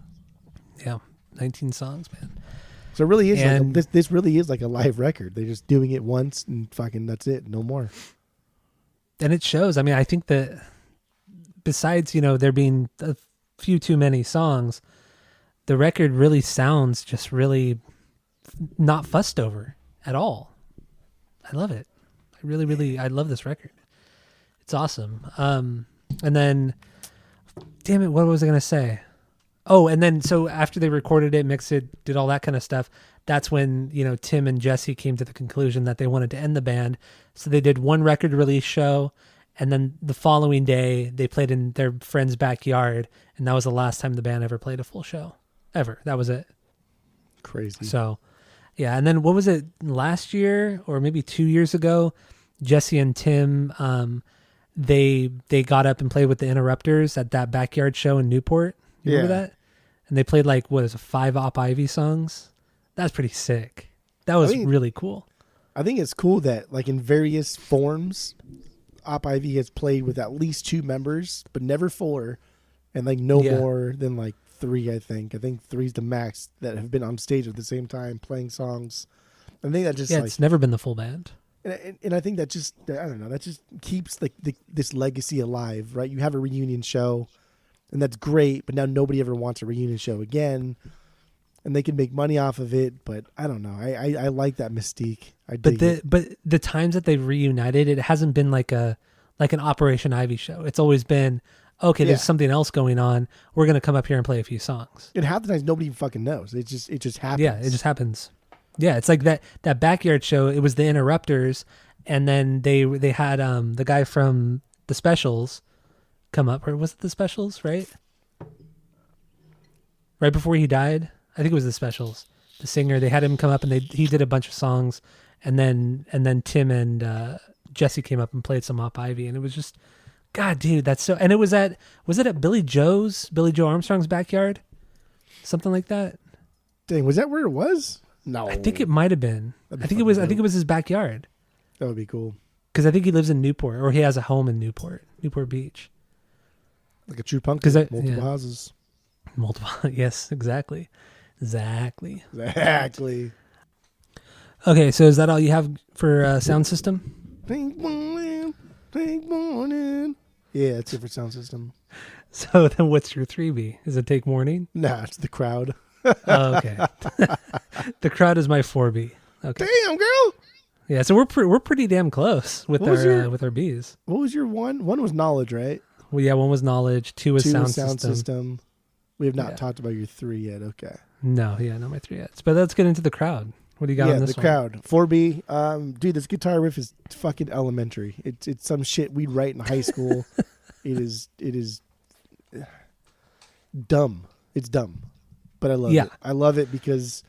Yeah, 19 songs, man. So it really is this really is like a live record. They're just doing it once and fucking that's it, no more. And it shows. I mean, I think that besides, there being a few too many songs, the record really sounds just really not fussed over at all. I love it. I love this record. It's awesome. And then, damn it, what was I going to say? Oh, and then so after they recorded it, mixed it, did all that kind of stuff, that's when, Tim and Jesse came to the conclusion that they wanted to end the band. So they did one record release show, and then the following day they played in their friend's backyard, and that was the last time the band ever played a full show. Ever. That was it. Crazy. So, yeah, and then what was it, last year or maybe 2 years ago, Jesse and Tim, they got up and played with the Interrupters at that backyard show in Newport. You remember that? And they played 5 Op Ivy songs. That's pretty sick. That was really cool. I think it's cool that, like, in various forms, Op Ivy has played with at least 2 members, but never 4, and like no more than like 3. I think 3's the max that have been on stage at the same time playing songs. I think that just it's never been the full band. And I think that just, I don't know, that just keeps this legacy alive, right? You have a reunion show, and that's great, but now nobody ever wants a reunion show again. And they can make money off of it, but I don't know. I like that mystique. But the times that they've reunited, it hasn't been like an Operation Ivy show. It's always been, okay, there's something else going on. We're gonna come up here and play a few songs. And half the times nobody even fucking knows. It just happens. Yeah, it just happens. Yeah, it's like that backyard show. It was the Interrupters, and then they had the guy from the Specials come up. Or was it the Specials? Right before he died. I think it was the Specials. The singer, they had him come up and he did a bunch of songs, and then Tim and Jesse came up and played some Op Ivy, and it was just, God, dude, that's so. And was it at Billy Joe Armstrong's backyard, something like that? Dang, was that where it was? No, I think it might have been. I think it was his backyard. That would be cool. Because I think he lives in Newport, or he has a home in Newport Beach. Like a true punk. Multiple houses. Multiple. Yes, exactly. Exactly. Okay, so is that all you have for sound system? Pink morning. Yeah, that's it for sound system. So then what's your 3B? Is it Take Morning? Nah, it's The Crowd. Oh, okay. The Crowd is my 4B. Okay. Damn, girl. Yeah, so we're pretty damn close with our Bs. What was your one? One was Knowledge, right? Well, yeah, one was Knowledge, 2 was sound system. We have not talked about your 3 yet. Okay. No, not my 3 yet. But let's get into The Crowd. What do you got on this one? Yeah, The Crowd. 4B. Dude, this guitar riff is fucking elementary. It's some shit we'd write in high school. It is dumb. It's dumb. But I love it. I love it because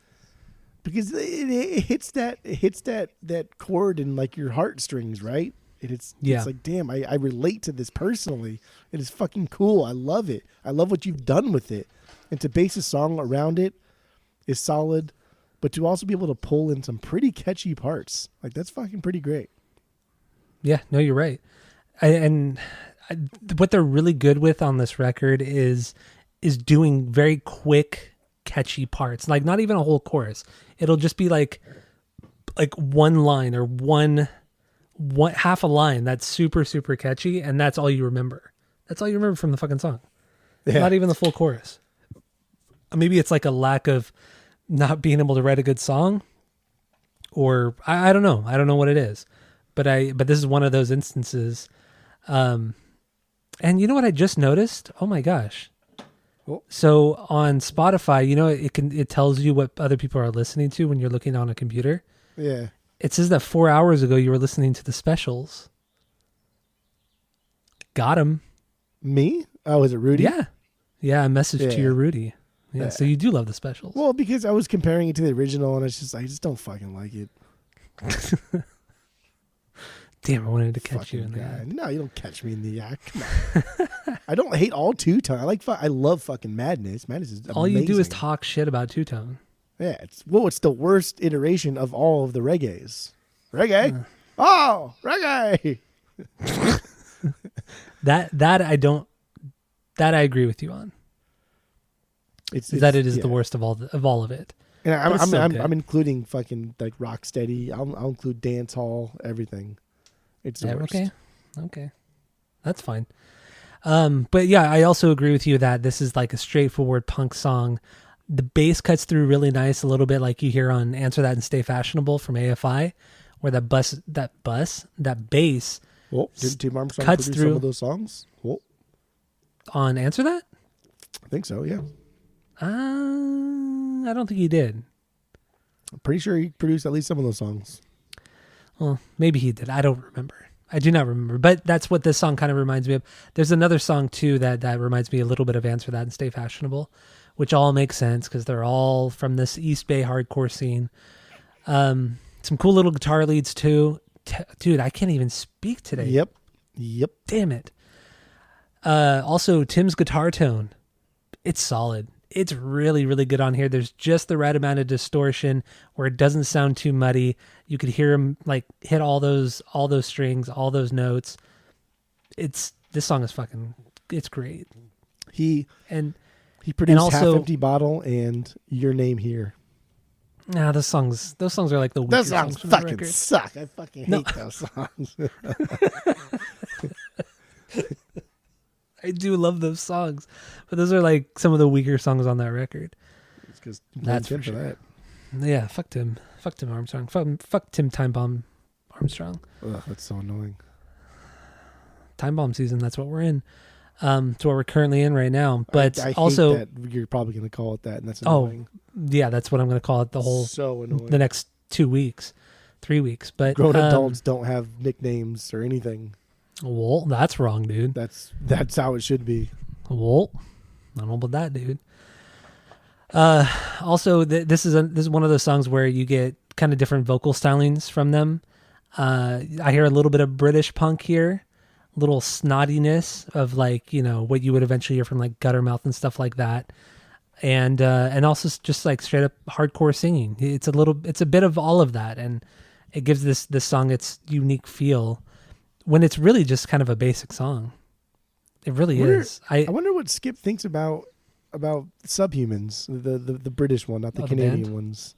it hits that chord in like your heartstrings, right? It's like, damn, I relate to this personally. It is fucking cool. I love it. I love what you've done with it. And to base a song around it is solid, but to also be able to pull in some pretty catchy parts, like that's fucking pretty great. Yeah, no, you're right. What they're really good with on this record is doing very quick, catchy parts. Like not even a whole chorus. It'll just be like one line or one half a line that's super, super catchy, and that's all you remember. That's all you remember from the fucking song. Yeah. Not even the full chorus. Maybe it's like a lack of not being able to write a good song, or I don't know. I don't know what it is, but this is one of those instances. And you know what I just noticed? Oh my gosh. Oh. So on Spotify, it tells you what other people are listening to when you're looking on a computer. Yeah. It says that 4 hours ago you were listening to the Specials. Got him. Me? Oh, is it Rudy? Yeah. Yeah, I messaged to your Rudy. Yeah, so you do love the Specials. Well, because I was comparing it to the original, and I just don't fucking like it. Damn, I wanted to catch you in the act. No, you don't catch me in the act. Come on. I don't hate all two-tone. I love fucking Madness. Madness is amazing. All you do is talk shit about two-tone. Yeah, it's the worst iteration of all of the reggaes. Reggae? Oh, reggae! That I agree with you on. It is the worst of all of it. And I'm including fucking like Rocksteady. I'll include dance hall, everything. It's the worst. Okay, that's fine. But yeah, I also agree with you that this is like a straightforward punk song. The bass cuts through really nice, a little bit like you hear on "Answer That and Stay Fashionable" from AFI, where that bass. Well, did Tim Armstrong cuts produce through some of those songs? Well, on "Answer That"? I think so. Yeah. I don't think he did. I'm pretty sure he produced at least some of those songs. Well, maybe he did. I don't remember. I do not remember. But that's what this song kind of reminds me of. There's another song, too, that reminds me a little bit of Answer That and Stay Fashionable, which all makes sense because they're all from this East Bay hardcore scene. Some cool little guitar leads, too. Dude, I can't even speak today. Yep. Damn it. Also, Tim's guitar tone. It's solid. It's really, really good on here. There's just the right amount of distortion where it doesn't sound too muddy. You could hear him like hit all those strings, all those notes. This song is it's great. He And produced also, Half Empty Bottle and Your Name Here. Nah, those songs are like the weaker Those songs from the fucking record. suck. I fucking hate those songs. I do love those songs, but those are like some of the weaker songs on that record. It's because That's for sure. that. Yeah, fuck Tim Armstrong, fuck Tim Time Bomb Armstrong. Ugh, that's so annoying. Time Bomb season. That's what we're in. It's what we're currently in right now. But I also, hate that you're probably going to call it that, and that's annoying. Yeah, that's what I'm going to call it So annoying. the next 2 weeks, 3 weeks. But grown adults don't have nicknames or anything. Well, that's wrong, dude. That's how it should be. Well, I don't know about that, dude. Also, this is one of those songs where you get kind of different vocal stylings from them. I hear a little bit of British punk here, a little snottiness of like, you know, what you would eventually hear from like Guttermouth and stuff like that. And also just like straight up hardcore singing. It's a bit of all of that. And it gives this song its unique feel when it's really just kind of a basic song. It really is. I wonder what Skip thinks about Subhumans, the British one, not the Canadian band? ones.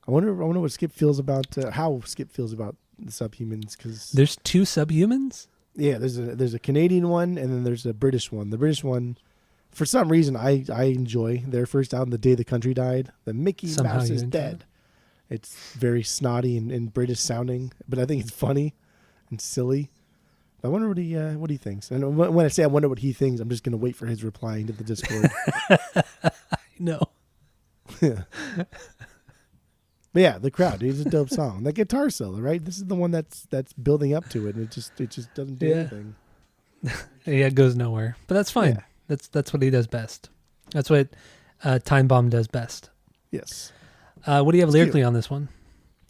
I wonder what Skip feels about how Skip feels about the Subhumans, because there's 2 Subhumans. yeah, there's a Canadian one and then there's a British one. The British one, for some reason, I enjoy their first album, The Day the Country Died. The Mickey Somehow Mouse you is enjoy dead. It's very snotty and British sounding, but I think it's funny and silly. I wonder what he thinks. And when I say I wonder what he thinks, I'm just going to wait for his reply into the Discord. No. Yeah. But yeah, The Crowd, dude, it's a dope song. That guitar solo, right? This is the one that's building up to it, and it just doesn't do anything. Yeah, it goes nowhere. But that's fine. Yeah. That's what he does best. That's what Time Bomb does best. Yes. What do you have lyrically on this one?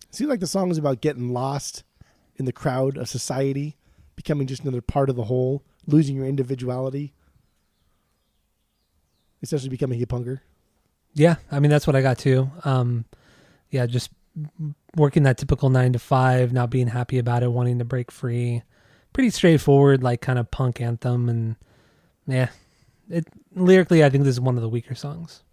It seems like the song is about getting lost in the crowd of society, becoming just another part of the whole, losing your individuality, essentially becoming a punker. Yeah, I mean, that's what I got too. Yeah, just working that typical 9 to 5, not being happy about it, wanting to break free. Pretty straightforward, like kind of punk anthem. And yeah, lyrically, I think this is one of the weaker songs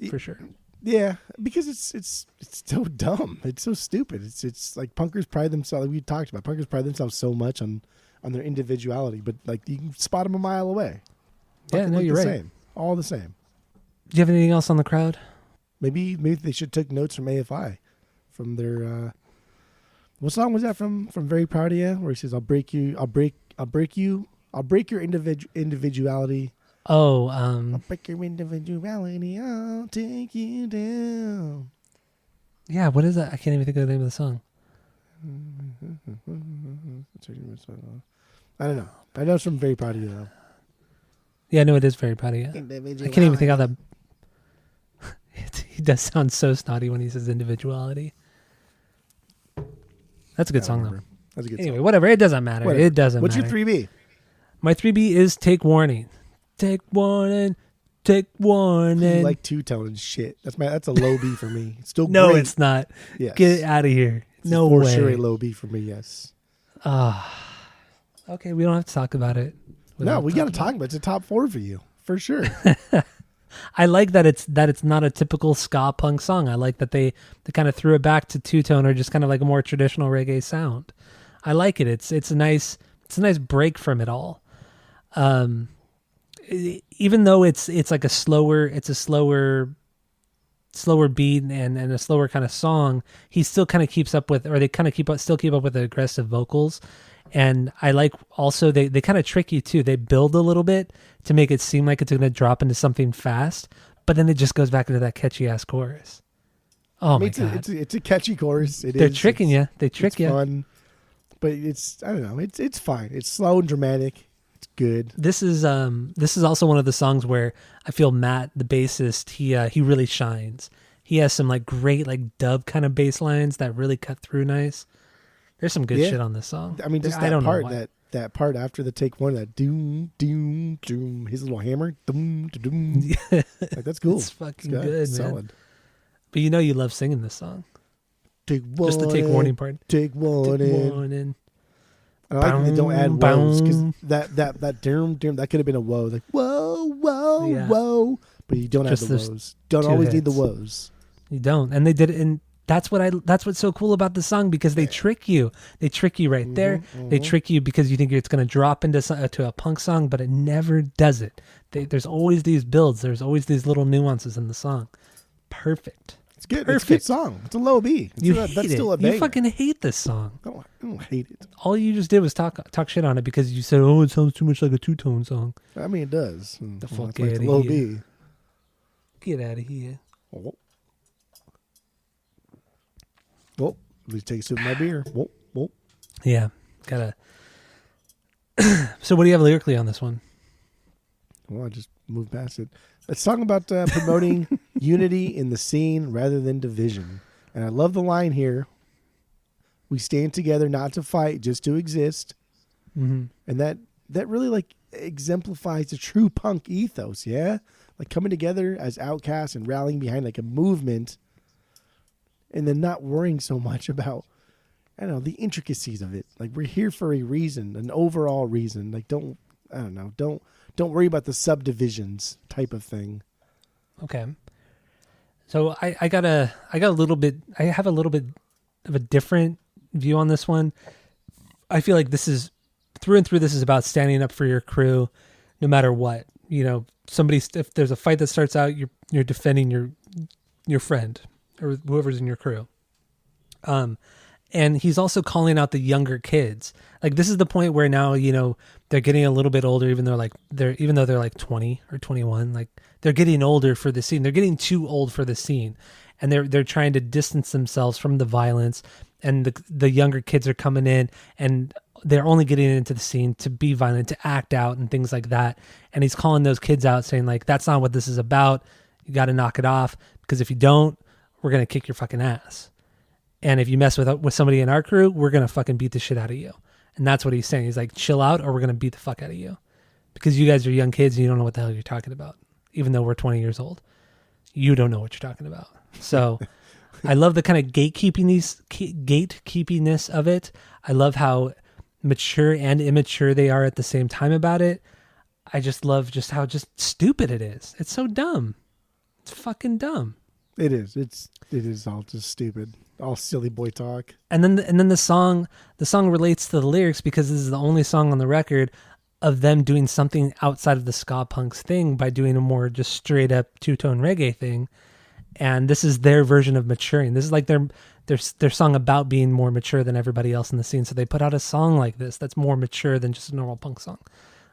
for sure. Yeah, because it's so dumb. It's so stupid. It's like punkers pride themselves. Like we talked about, punkers pride themselves so much on their individuality, but like you can spot them a mile away. Yeah, no, you're right. Same, all the same. Do you have anything else on The Crowd? Maybe they should take notes from AFI, from their what song was that from Very Proud of You, where he says, I'll break your individuality. Oh, I'll break your individuality, I'll take you down. Yeah, what is that? I can't even think of the name of the song. I don't know. I know it's from Very Proud of You, though. Yeah, no, it is Very Proud of You. I can't even think how that... He does sound so snotty when he says individuality. That's a good song, though. That's a good Anyway, song. whatever. It doesn't matter. Whatever. It doesn't What's matter. your 3B? My 3B is Take Warning. Take warning. Take warning. You like two-tone and shit. That's a low B for me. It's still No, great. it's not. Yes. Get it out of here. It's No for way. sure a low B for me, yes. Okay, we don't have to talk about it. No, we got to talk about it. It's a top 4 for you, for sure. I like that it's not a typical ska punk song. I like that they kind of threw it back to two-tone or just kind of like a more traditional reggae sound. I like it. It's a nice break from it all. Even though it's like a slower beat and a slower kind of song, he still kind of keeps up with, or they kind of still keep up with the aggressive vocals. And I like also they kind of trick you too. They build a little bit to make it seem like it's going to drop into something fast, but then it just goes back into that catchy ass chorus. Oh my god, it's a catchy chorus. They're tricking you. They trick you. It's fun, but I don't know. It's fine. It's slow and dramatic. It's good. This is also one of the songs where I feel Matt, the bassist, he really shines. He has some like great like dub kind of bass lines that really cut through nice. There's some good shit on this song. I mean, just I that don't part know why. that part after the take one, that doom, doom, doom, his little hammer, doom, doom. Yeah. Like, that's cool. It's fucking It's good, man. solid. But you know you love singing this song. Take one. Just the take warning part. Take one. Take in. one in. I like that they don't add Boom, woes because boom. that doom, that could have been a woe. Like, whoa, whoa, Yeah. whoa. But you don't Just have the those woes. Don't two always need the hits. woes. You don't. And they did it, and that's what's so cool about the song, because they trick you. They trick you right there. They trick you because you think it's going to drop into to a punk song, but it never does it. There's always these builds. There's always these little nuances in the song. Perfect. It's good. Perfect. It's a good song. It's a low B. You That's hate still a it. banger. You fucking hate this song. I don't hate it. All you just did was talk shit on it because you said, "Oh, it sounds too much like a two-tone song." I mean, it does. The Well, fuck it's like outta a low here. B. Get out of here. Oh. Well, let me take a sip of my beer. Whoa, whoa. Yeah, gotta. So, what do you have lyrically on this one? Well, I just moved past it. Let's talk about promoting unity in the scene rather than division. And I love the line here. We stand together not to fight, just to exist. Mm-hmm. And that really like exemplifies the true punk ethos, yeah? Like coming together as outcasts and rallying behind like a movement and then not worrying so much about, I don't know, the intricacies of it. Like we're here for a reason, an overall reason. Like don't worry about the subdivisions type of thing. Okay. So I have a little bit of a different view on this one. I feel like this is through and through. This is about standing up for your crew, no matter what. You know, if there's a fight that starts out, you're defending your friend or whoever's in your crew. And he's also calling out the younger kids. Like this is the point where now, you know, they're getting a little bit older, even though they're like 20 or 21, like they're getting older for the scene. They're getting too old for the scene, and they're trying to distance themselves from the violence. And the younger kids are coming in, and they're only getting into the scene to be violent, to act out, and things like that. And he's calling those kids out, saying like, "That's not what this is about. You got to knock it off, because if you don't, we're gonna kick your fucking ass. And if you mess with somebody in our crew, we're gonna fucking beat the shit out of you." And that's what he's saying. He's like, chill out, or we're gonna beat the fuck out of you, because you guys are young kids and you don't know what the hell you're talking about. Even though we're 20 years old, you don't know what you're talking about. So, I love the kind of gatekeepiness of it. I love how mature and immature they are at the same time about it. I just love just how just stupid it is. It's so dumb. It's fucking dumb. It is. It is all just stupid. All silly boy talk. And then the song relates to the lyrics, because this is the only song on the record of them doing something outside of the ska punks thing by doing a more just straight up two-tone reggae thing. And this is their version of maturing. This is like their song about being more mature than everybody else in the scene. So they put out a song like this that's more mature than just a normal punk song.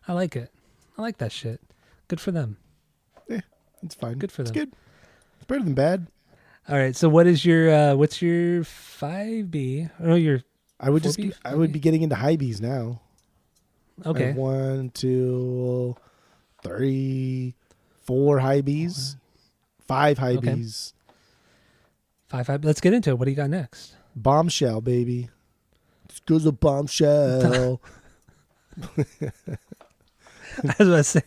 I like it. I like that shit. Good for them. Yeah, it's fine. Good for them. It's good. It's better than bad. All right. So what's your 5B? Oh, your I would 4B? I would be getting into high B's now. Okay. 1, 2, 3, 4 high B's, 5 high Okay. B's. 5. Let's get into it. What do you got next? Bombshell, baby. This girl's a bombshell. I was about to say,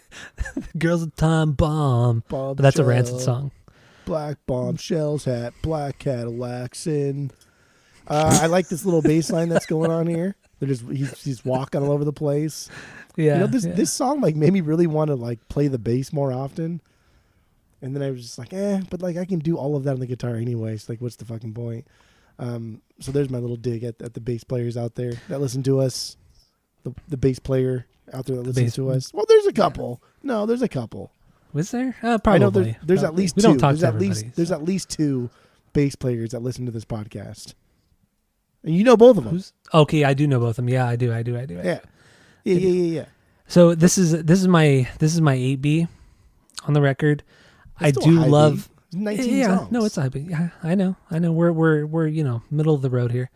"Girls a time bomb," but that's a Rancid song. Black bombshells, hat, black Cadillacs in. I like this little bass line that's going on here. He's walking all over the place. Yeah. You know, this song like made me really want to like play the bass more often. And then I was just like, but like I can do all of that on the guitar anyway. So like, what's the fucking point? So there's my little dig at the bass players out there that listen to us. The bass player out there that listens to us. Well, there's a couple. No, there's a couple. Was there? Probably. I know there's at least we two. don't talk There's to at least everybody, there's so. at least 2 bass players that listen to this podcast. And you know both of them. Who's okay? I do know both of them. Yeah, I do. Yeah. So this is my 8B on the record. I It's still do a high love. beat. 19 Yeah, songs. no, it's high beat. Yeah, I know. We're middle of the road here.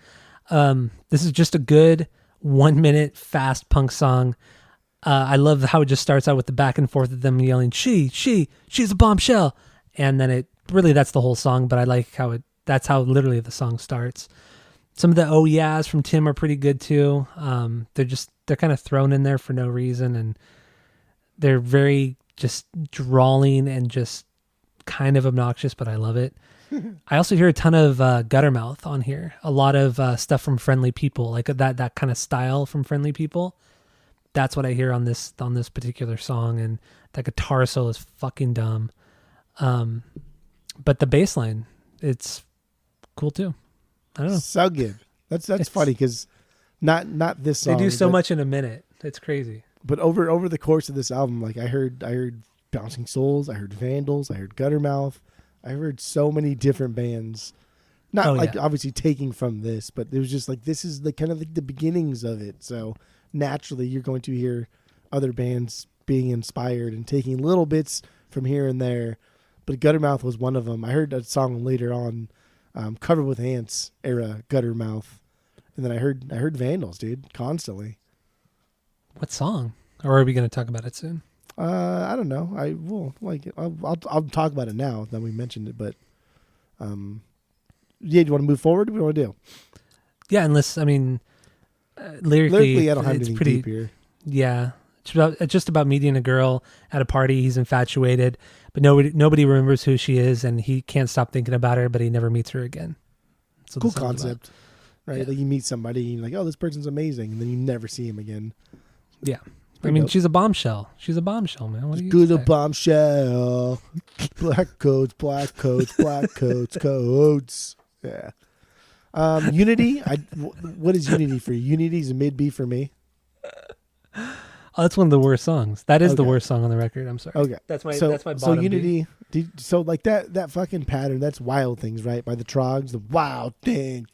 This is just a good 1 minute fast punk song. I love how it just starts out with the back and forth of them yelling, she's a bombshell. And then that's the whole song, but I like that's how literally the song starts. Some of the oh yeahs from Tim are pretty good too. They're they're kind of thrown in there for no reason, and they're very just drawling and just kind of obnoxious, but I love it. I also hear a ton of Guttermouth on here. A lot of stuff from Friendly People, like that kind of style from Friendly People. That's what I hear on this particular song, and that guitar solo is fucking dumb. But the bass line, it's cool too. I don't know. So good. That's funny because not this song. They do so much in a minute. It's crazy. But over the course of this album, like I heard Bouncing Souls, I heard Vandals, I heard Guttermouth, I heard so many different bands. Not obviously taking from this, but it was just like this is the kind of like the beginnings of it. So naturally, you're going to hear other bands being inspired and taking little bits from here and there. But Guttermouth was one of them. I heard that song later on, Covered with Ants era Guttermouth, and then I heard Vandals, dude, constantly. What song? Or are we going to talk about it soon? I don't know. I will I'll talk about it now that we mentioned it. But yeah, do you want to move forward? What do we want to do? Yeah, unless lyrically, I don't have it's anything pretty deep here. Yeah, it's just about meeting a girl at a party. He's infatuated, but nobody remembers who she is, and he can't stop thinking about her, but he never meets her again. So cool concept, right? Yeah. Like you meet somebody, and you're like, oh, this person's amazing, and then you never see him again. Yeah. I mean, she's a bombshell. She's a bombshell, man. What do you good a expect? bombshell. Black coats, black coats, black coats, coats. Yeah. Unity. What is Unity for you? Unity's a mid B for me. Oh, that's one of the worst songs. That is the worst song on the record. I'm sorry. Okay. That's my bottom So Unity. B. So like that fucking pattern. That's Wild Things, right? By the Trogs. The wild thing.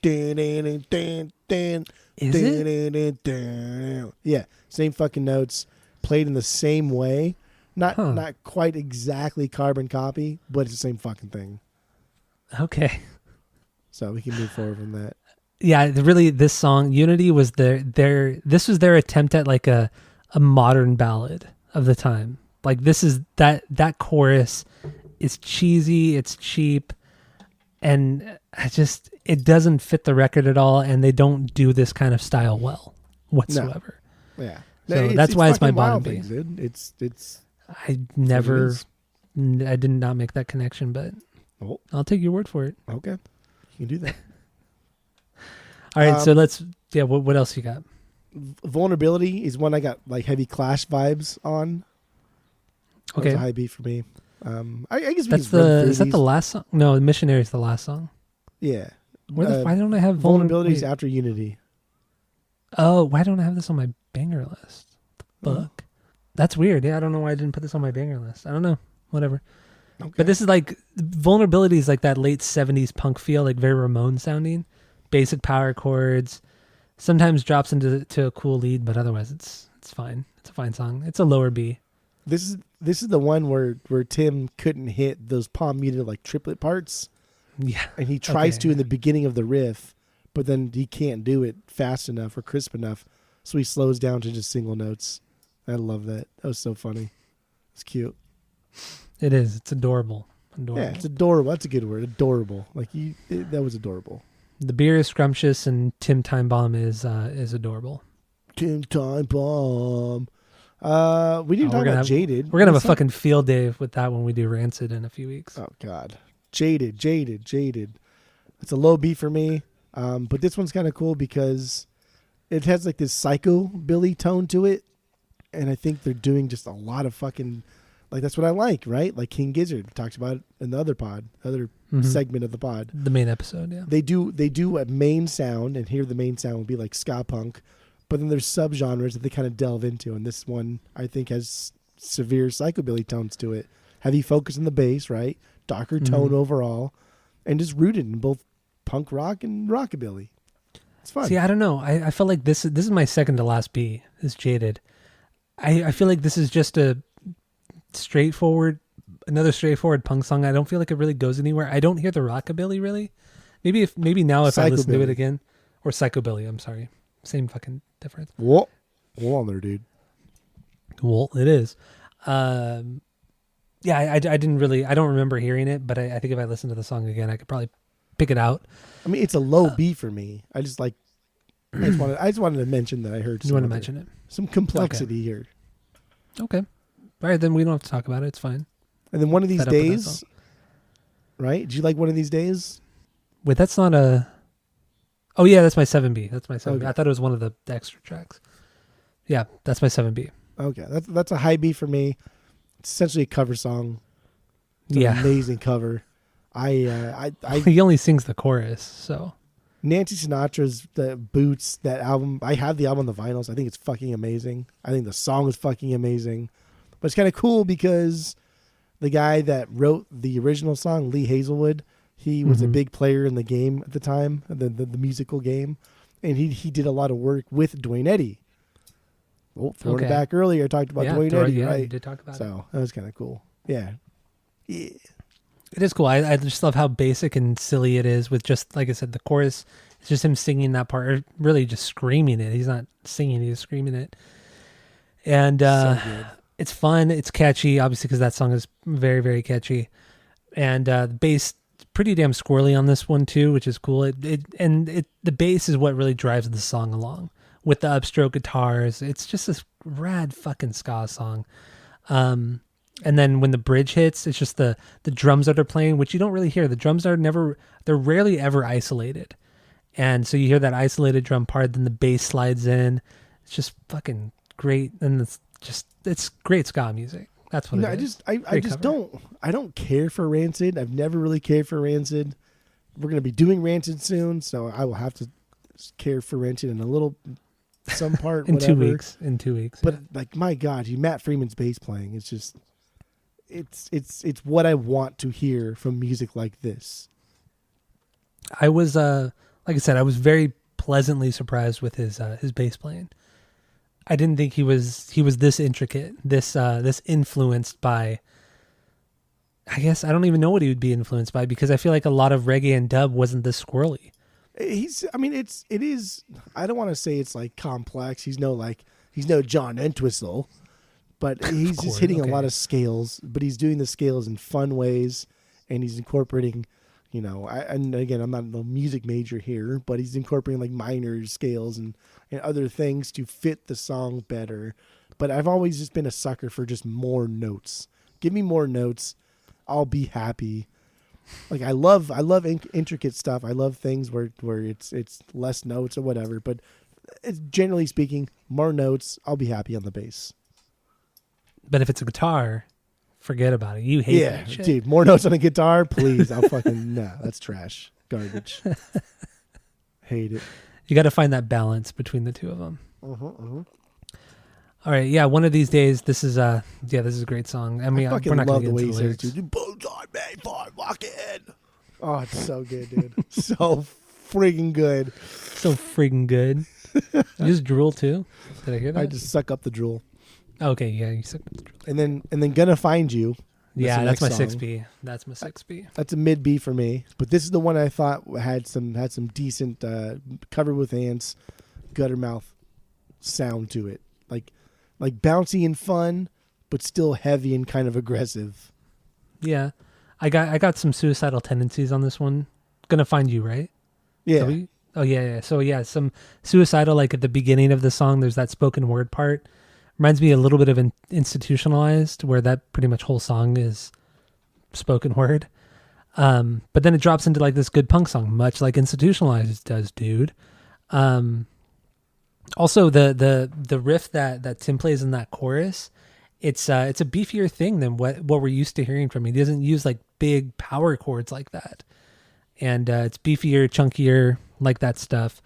Is it? Yeah, same fucking notes, played in the same way. Not quite exactly carbon copy, but it's the same fucking thing. Okay. So we can move forward from that. Yeah, really, this song Unity was this was their attempt at like a modern ballad of the time. Like this is that chorus is cheesy, it's cheap, and it doesn't fit the record at all, and they don't do this kind of style well whatsoever. No. Yeah. So that's why it's my bottom B. Things, dude. It's I did not make that connection, but I'll take your word for it. Okay. You can do that. All right, so what else you got? Vulnerability is one I got like heavy Clash vibes on. Okay. That's a high beat for me. I guess Is that the last song? No, Missionary is the last song. Yeah. Why don't I have Vulnerabilities after Unity? Oh, why don't I have this on my banger list? The fuck? That's weird. Yeah, I don't know why I didn't put this on my banger list. I don't know. Whatever. Okay. But this is like Vulnerability is like that late 70s punk feel, like very Ramones sounding. Basic power chords. Sometimes drops into a cool lead, but otherwise it's fine. It's a fine song. It's a lower B. This is the one where Tim couldn't hit those palm muted like triplet parts. Yeah. And he tries to in the beginning of the riff, but then he can't do it fast enough or crisp enough. So he slows down to just single notes. I love that. That was so funny. It's cute. It is. It's adorable. Yeah, it's adorable. That's a good word. Adorable. That was adorable. The beer is scrumptious and Tim Time Bomb is adorable. Tim Time Bomb. We didn't talk about Jaded. We're going to have a fucking field day with that when we do Rancid in a few weeks. Oh, God. Jaded. It's a low B for me. But this one's kind of cool because it has like this psychobilly tone to it. And I think they're doing just a lot of fucking, like, that's what I like, right? Like King Gizzard talks about it in the other segment of the pod. The main episode, yeah. They do a main sound, and here the main sound would be like ska punk. But then there's subgenres that they kind of delve into, and this one I think has severe psychobilly tones to it. Heavy focus on the bass, right? Darker tone overall, and just rooted in both punk rock and rockabilly. It's fun. See, I don't know. I felt like this is my second to last B. Is Jaded. I feel like this is just another straightforward punk song. I don't feel like it really goes anywhere. I don't hear the rockabilly really. Maybe now if I listen to it again, or psychobilly. I'm sorry. Same fucking difference. Whoa. Hold on there, dude. Well, it is. Yeah, I didn't really, I don't remember hearing it, but I think if I listened to the song again, I could probably pick it out. I mean, it's a low B for me. I just like I just wanted to mention that I heard. You want to mention it? Some complexity here. Okay. All right, then we don't have to talk about it. It's fine. And then One of These Fed up with that Days, song. right? Did you like One of These Days? Wait, that's not a. Oh yeah, that's my 7B. That's my 7B. Okay. I thought it was one of the extra tracks. Yeah, that's my 7B. Okay, that's a high B for me. It's essentially a cover song. It's an Yeah. amazing cover. I He only sings the chorus, so Nancy Sinatra's the Boots, that album. I have the album on the vinyls. I think it's fucking amazing. I think the song is fucking amazing. But it's kind of cool because the guy that wrote the original song, Lee Hazelwood, he was a big player in the game at the time, the musical game, and he did a lot of work with Dwayne Eddy. Oh, throwing it back earlier, I talked about Dwayne Eddy, right? You did talk about it. So that was kind of cool. Yeah. It is cool. I just love how basic and silly it is with just, like I said, the chorus. It's just him singing that part, or really just screaming it. He's not singing, he's screaming it. And So good. it's fun. It's catchy, obviously, because that song is very, very catchy. And the bass, pretty damn squirrely on this one, too, which is cool. The bass is what really drives the song along with the upstroke guitars. It's just this rad fucking ska song. And then when the bridge hits, it's just the drums that are playing, which you don't really hear. The drums they're rarely ever isolated. And so you hear that isolated drum part, then the bass slides in. It's just fucking great. And it's great ska music. That's what it is. I just don't care for Rancid. I've never really cared for Rancid. We're going to be doing Rancid soon, so I will have to care for Rancid in a little, some part, in whatever. 2 weeks. In 2 weeks. But like, my God, Matt Freeman's bass playing. It's just, it's what I want to hear from music like this. I was, like I said, I was very pleasantly surprised with his bass playing. I didn't think he was this intricate, this influenced by. I guess I don't even know what he would be influenced by, because I feel like a lot of reggae and dub wasn't this squirrely. It is. I don't want to say it's like complex. He's no John Entwistle, but he's just hitting a lot of scales. But he's doing the scales in fun ways, and he's incorporating. And again, I'm not a music major here, but he's incorporating like minor scales and other things to fit the song better. But I've always just been a sucker for just more notes. Give me more notes. I'll be happy. Like I love intricate stuff. I love things where it's less notes or whatever, but it's generally speaking, more notes. I'll be happy on the bass. But if it's a guitar, forget about it. You hate that shit. Dude, more notes on a guitar, please. I'll fucking no, that's trash, garbage. Hate it. You got to find that balance between the two of them. All right, yeah. One of these days, this is a great song. I mean, I fucking we're not love going the to way get he into says, the lyrics. dude. Bones on me, for walking. Oh, it's so good, dude. So friggin' good. So friggin' good. You just drool too? Did I hear that? I just suck up the drool. Okay, yeah, you said. And then Gonna Find You. Yeah, the that's my next song. 6B. That's my 6B. That's a mid B for me. But this is the one I thought had some decent Covered with Ants, Guttermouth sound to it. Like bouncy and fun, but still heavy and kind of aggressive. Yeah, I got some suicidal tendencies on this one. Gonna Find You, right? Yeah. Oh yeah. So yeah, some suicidal. Like at the beginning of the song, there's that spoken word part. Reminds me a little bit of Institutionalized, where that pretty much whole song is spoken word. But then it drops into like this good punk song, much like Institutionalized does, dude. Also, the riff that Tim plays in that chorus, it's a beefier thing than what we're used to hearing from him. He doesn't use like big power chords like that, and it's beefier, chunkier, like that stuff.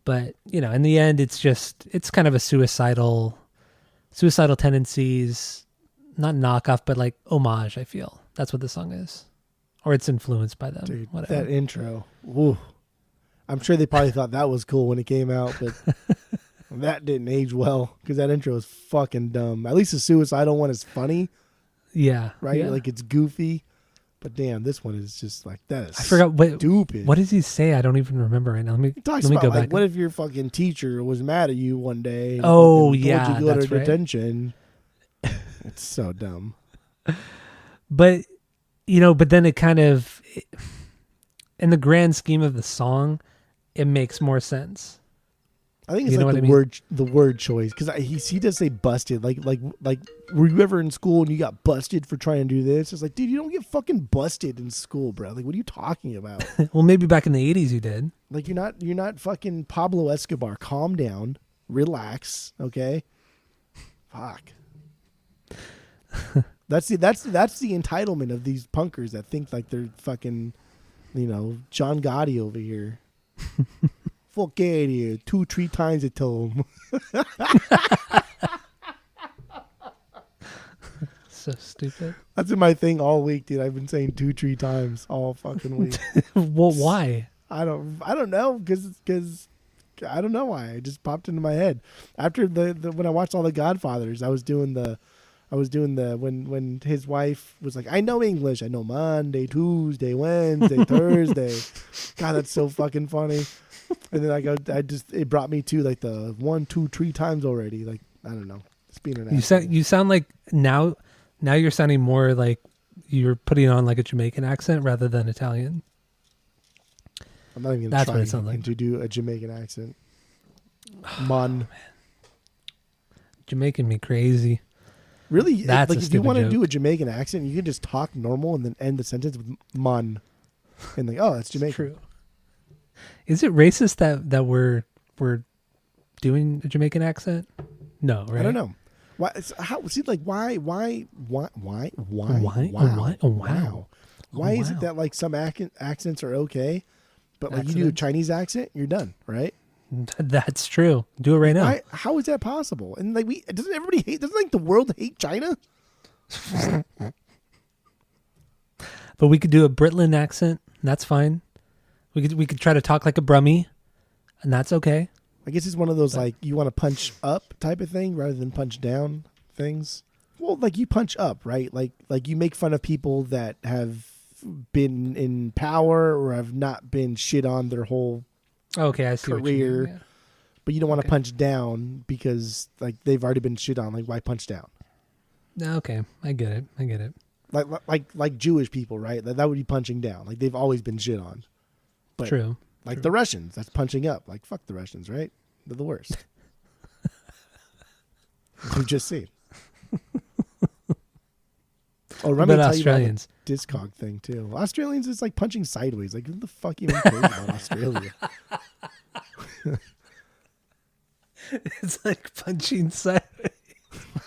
But in the end, it's kind of a suicidal tendencies, not knockoff, but like homage. I feel that's what the song is, or it's influenced by them. Dude, whatever. that intro. Woo. I'm sure they probably thought that was cool when it came out, but that didn't age well because that intro is fucking dumb. At least the suicidal one is funny. Yeah. Right? Yeah. Like it's goofy. But damn, this one is just like, that is I forgot stupid. What does he say? I don't even remember right now. Let me Talks go about back. like, what if your fucking teacher was mad at you one day? And Oh, fucking yeah, told you to go that's to right. detention. It's so dumb. But but then it kind of, in the grand scheme of the song, it makes more sense. I think it's You know like what I mean? the word choice, because he does say busted. Like were you ever in school and you got busted for trying to do this? It's like, dude, you don't get fucking busted in school, bro. Like, what are you talking about? Well, maybe back in the 80s you did. Like, you're not fucking Pablo Escobar. Calm down, relax, okay? Fuck. That's the entitlement of these punkers that think like they're fucking, John Gotti over here. Fuck idiot. 2-3 times I told him. So stupid. That's been my thing all week, dude. I've been saying 2-3 times all fucking week. Well, why? I don't know, because I don't know why. It just popped into my head after the when I watched all the Godfathers. I was doing the when his wife was like, I know English. I know Monday, Tuesday, Wednesday, Thursday. God, that's so fucking funny. And then it brought me to like the 1, 2, 3 times already. Like, I don't know. It's being an asshole. You sound like now you're sounding more like you're putting on like a Jamaican accent rather than Italian. I'm not even That's going what it to sounds try like. to do a Jamaican accent. Mon. Jamaican me crazy. Really? That's like a if you stupid want to joke. do a Jamaican accent, you can just talk normal and then end the sentence with mon. And like, oh, that's Jamaican. True. Is it racist that we're doing a Jamaican accent? No, right? I don't know. Why? How? See, like, why? Why? Wow. Oh, wow. Why is it wow. that like some accents are okay, but like you do a Accidents? Chinese accent, you're done, right? That's true. Do it right now. Why, how is that possible? And like, doesn't everybody hate? Doesn't like the world hate China? But we could do a Britland accent. That's fine. We could try to talk like a Brummie, and that's okay. I guess it's one of those like you want to punch up type of thing rather than punch down things. Well, like you punch up, right? Like you make fun of people that have been in power or have not been shit on their whole, Okay, I see what you Career. mean. but you don't want to Okay. punch down because like they've already been shit on. Like why punch down? Yeah. Okay, I get it. Like Jewish people, right? That would be punching down. Like they've always been shit on. But True. like the Russians, that's punching up. Like fuck the Russians, right? They're the worst. We've just seen. Oh, What let me about tell you about Australians? the Discog thing too. Australians is like punching sideways. Like who the fuck even cares about Australia? It's like punching side.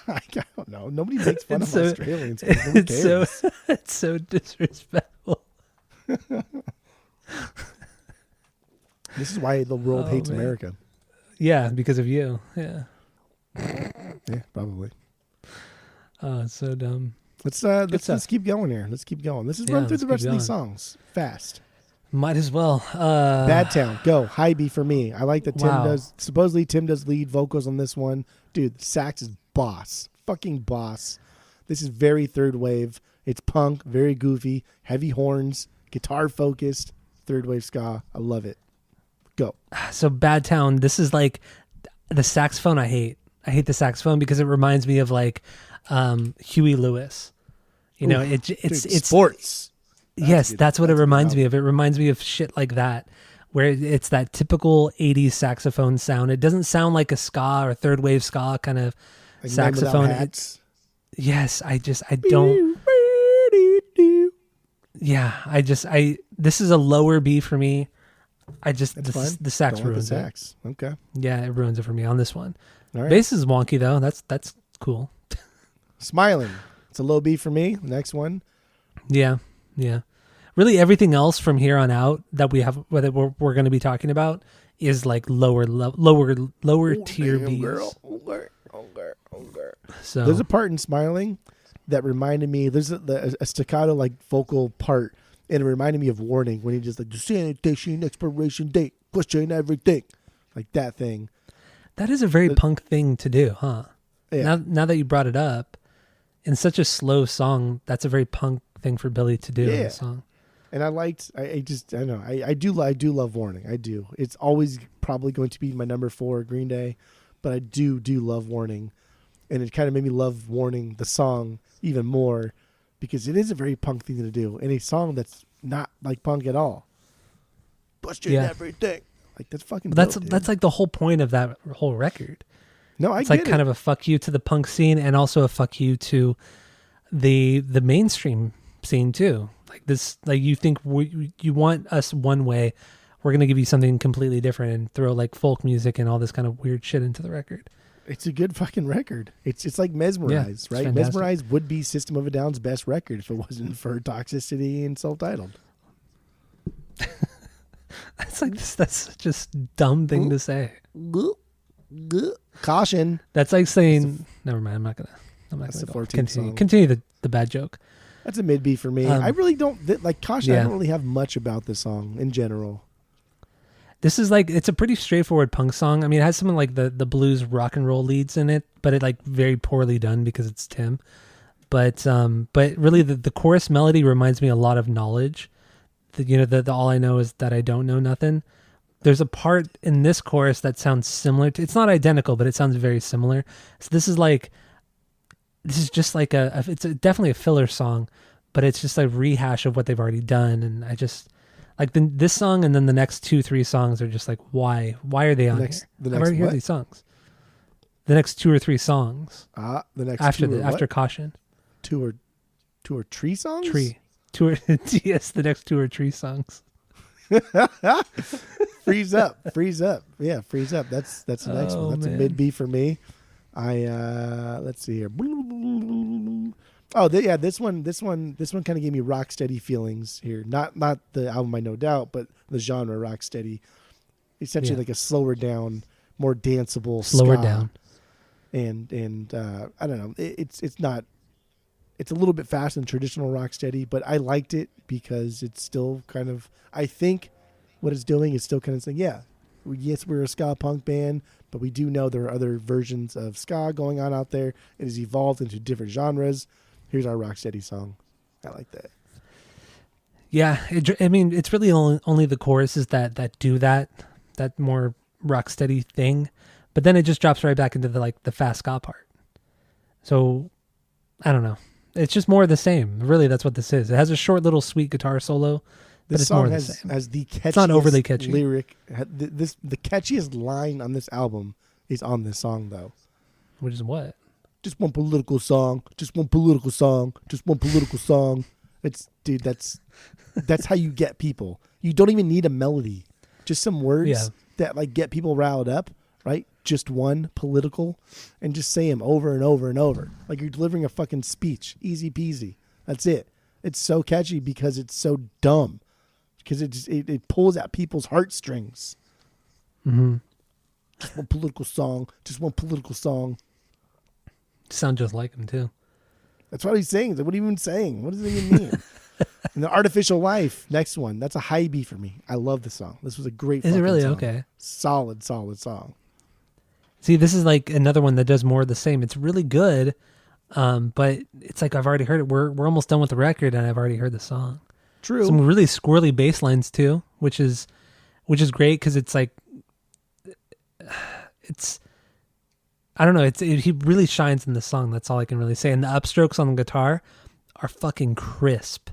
I don't know. Nobody makes fun It's of so- Australians. Nobody It's so cares. it's so disrespectful. This is why the world Oh, hates man. America. Yeah, because of you. Yeah. Yeah, probably. Oh, it's so dumb. Let's stuff. keep going here. Let's keep going. Let's just Yeah, run through let's the keep rest of these going. songs fast. Might as well. Bad Town, go. High B for me. I like that Tim Wow. supposedly Tim does lead vocals on this one. Dude, sax is boss. Fucking boss. This is very third wave. It's punk, very goofy, heavy horns, guitar focused, third wave ska. I love it. Go. So Bad Town. This is like the saxophone. I hate the saxophone because it reminds me of like Huey Lewis. You know, Oof, it's dude, sports. yes, good- that's what it that's a good reminds me album. of. It reminds me of shit like that, where it's that typical '80s saxophone sound. It doesn't sound like a ska or third wave ska kind of Like Men Without saxophone. Hats. Yes, I don't. Yeah, this is a lower B for me. That's the fine. sax Don't like the ruins it. sax. Okay. Yeah, it ruins it for me on this one. All right. Bass is wonky though. That's cool. Smiling. It's a low B for me. Next one. Yeah. Really, everything else from here on out that we have, whether we're going to be talking about, is like lower tier Damn, B's. girl. Okay. So There's a part in Smiling that reminded me. There's a staccato like vocal part, and it reminded me of Warning when he just like the sanitation expiration date, question everything, like that thing. that is a very punk thing to do, huh? Yeah. Now that you brought it up, in such a slow song, that's a very punk thing for Billy to do in Yeah. a song. And I liked. I don't know. I do love Warning. I do. It's always probably going to be my number 4 Green Day, but I do love Warning, and it kind of made me love Warning the song even more because it is a very punk thing to do, and a song that's not like punk at all. Question Yeah. everything. Like that's fucking. But dope, dude. that's like the whole point of that whole record. No, I It's get like it. kind of a fuck you to the punk scene and also a fuck you to the mainstream scene too. Like this, like you think you want us one way, we're gonna give you something completely different and throw like folk music and all this kind of weird shit into the record. It's a good fucking record. It's like Mesmerize, it's right? fantastic. Mesmerize would be System of a Down's best record if it wasn't for Toxicity and Self-Titled. It's like that's such a dumb thing to say. Caution. That's like saying, never mind. I'm not gonna That's the go. 14th Continue. song. Continue the bad joke. That's a mid B for me. I really don't like Caution. I don't really have much about the song in general. This is like, it's a pretty straightforward punk song. I mean, it has some of like the blues rock and roll leads in it, but it like very poorly done because it's Tim. But really the chorus melody reminds me a lot of Knowledge. The all I know is that I don't know nothing. There's a part in this chorus that sounds similar to, it's not identical, but it sounds very similar. So this is just like it's definitely a filler song, but it's just a rehash of what they've already done. And I just, like this song and then the next 2-3 songs are just like, why are they on here? I've already heard these songs. The next 2 or 3 songs. The next after Caution. Two or tree songs? Yes, the next 2 or 3 songs. Freeze up. Yeah, Freeze Up. That's the next one. That's a mid B for me. Let's see here. This one kind of gave me Rocksteady feelings here. Not the album by No Doubt, but the genre Rocksteady. Essentially like a slower down, more danceable Slower ska. down. And I don't know. It's not. It's a little bit faster than traditional Rocksteady, but I liked it because it's still kind of. I think what it's doing is still kind of saying, yes, we're a ska punk band, but we do know there are other versions of ska going on out there. It has evolved into different genres. Here's our Rocksteady song. I like that. Yeah, I mean, it's really only the choruses that do that more Rocksteady thing, but then it just drops right back into the fast ska part. So I don't know. It's just more of the same. Really, that's what this is. It has a short little sweet guitar solo. But This it's song more of the has same. the catchiest It's not overly catchy. lyric. The catchiest line on this album is on this song, though. Which is what? Just one political song. Just one political song. Just one political song. That's how you get people. You don't even need a melody. Just some words that like get people riled up, right? Just one political, and just say them over and over and over. Like you're delivering a fucking speech. Easy peasy. That's it. It's so catchy because it's so dumb. Because it pulls at people's heartstrings. Mm-hmm. Just one political song. Just one political song. Sound just like him too. That's what he's saying. What are you even saying? What does it even mean? And the Artificial Life, next one. That's a high B for me. I love the song. This was a great. Is it really song. okay? Solid song. See, this is like another one that does more of the same. It's really good, but it's like I've already heard it. We're almost done with the record, and I've already heard the song. True. Some really squirrely bass lines too, which is great because it's like it's. I don't know. He really shines in the song. That's all I can really say. And the upstrokes on the guitar are fucking crisp.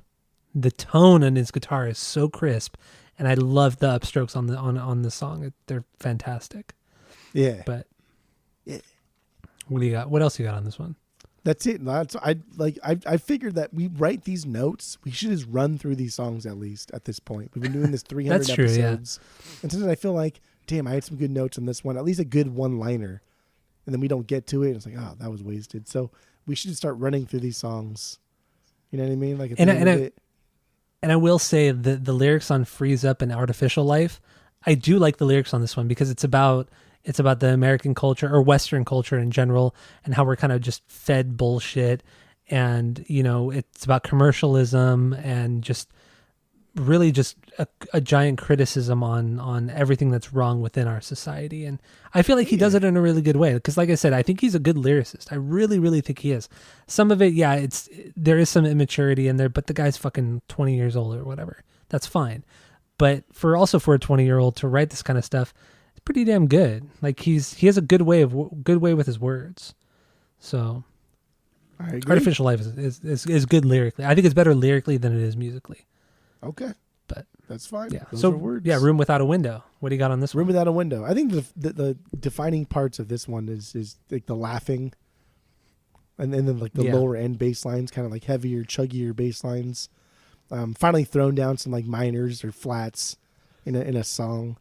The tone on his guitar is so crisp, and I love the upstrokes on the song. They're fantastic. Yeah. But what do you got? What else you got on this one? That's it. I figured that we write these notes. We should just run through these songs at least at this point. We've been doing this 300 That's true, episodes, and sometimes I feel like, damn, I had some good notes on this one. At least a good one-liner, and then we don't get to it. It's like, oh, that was wasted. So we should start running through these songs. You know what I mean? Like, and I will say that the lyrics on "Freeze Up" and "Artificial Life," I do like the lyrics on this one because it's about the American culture or Western culture in general and how we're kind of just fed bullshit. And, you know, it's about commercialism and just really just a giant criticism on everything that's wrong within our society. And I feel like he does it in a really good way. Because like I said, I think he's a good lyricist. I really, really think he is. Some of it, there is some immaturity in there, but the guy's fucking 20 years old or whatever. That's fine. But for a 20-year-old to write this kind of stuff, it's pretty damn good. Like he has a good way with his words. So I agree. Artificial Life is good lyrically. I think it's better lyrically than it is musically. Okay. But That's fine. yeah, Those so are words. yeah, Room Without a Window. What do you got on this Room one? Without a Window. I think the defining parts of this one is like the laughing, and then like the Yeah. lower end bass lines, kind of like heavier, chuggier bass lines. Finally thrown down some like minors or flats in a song,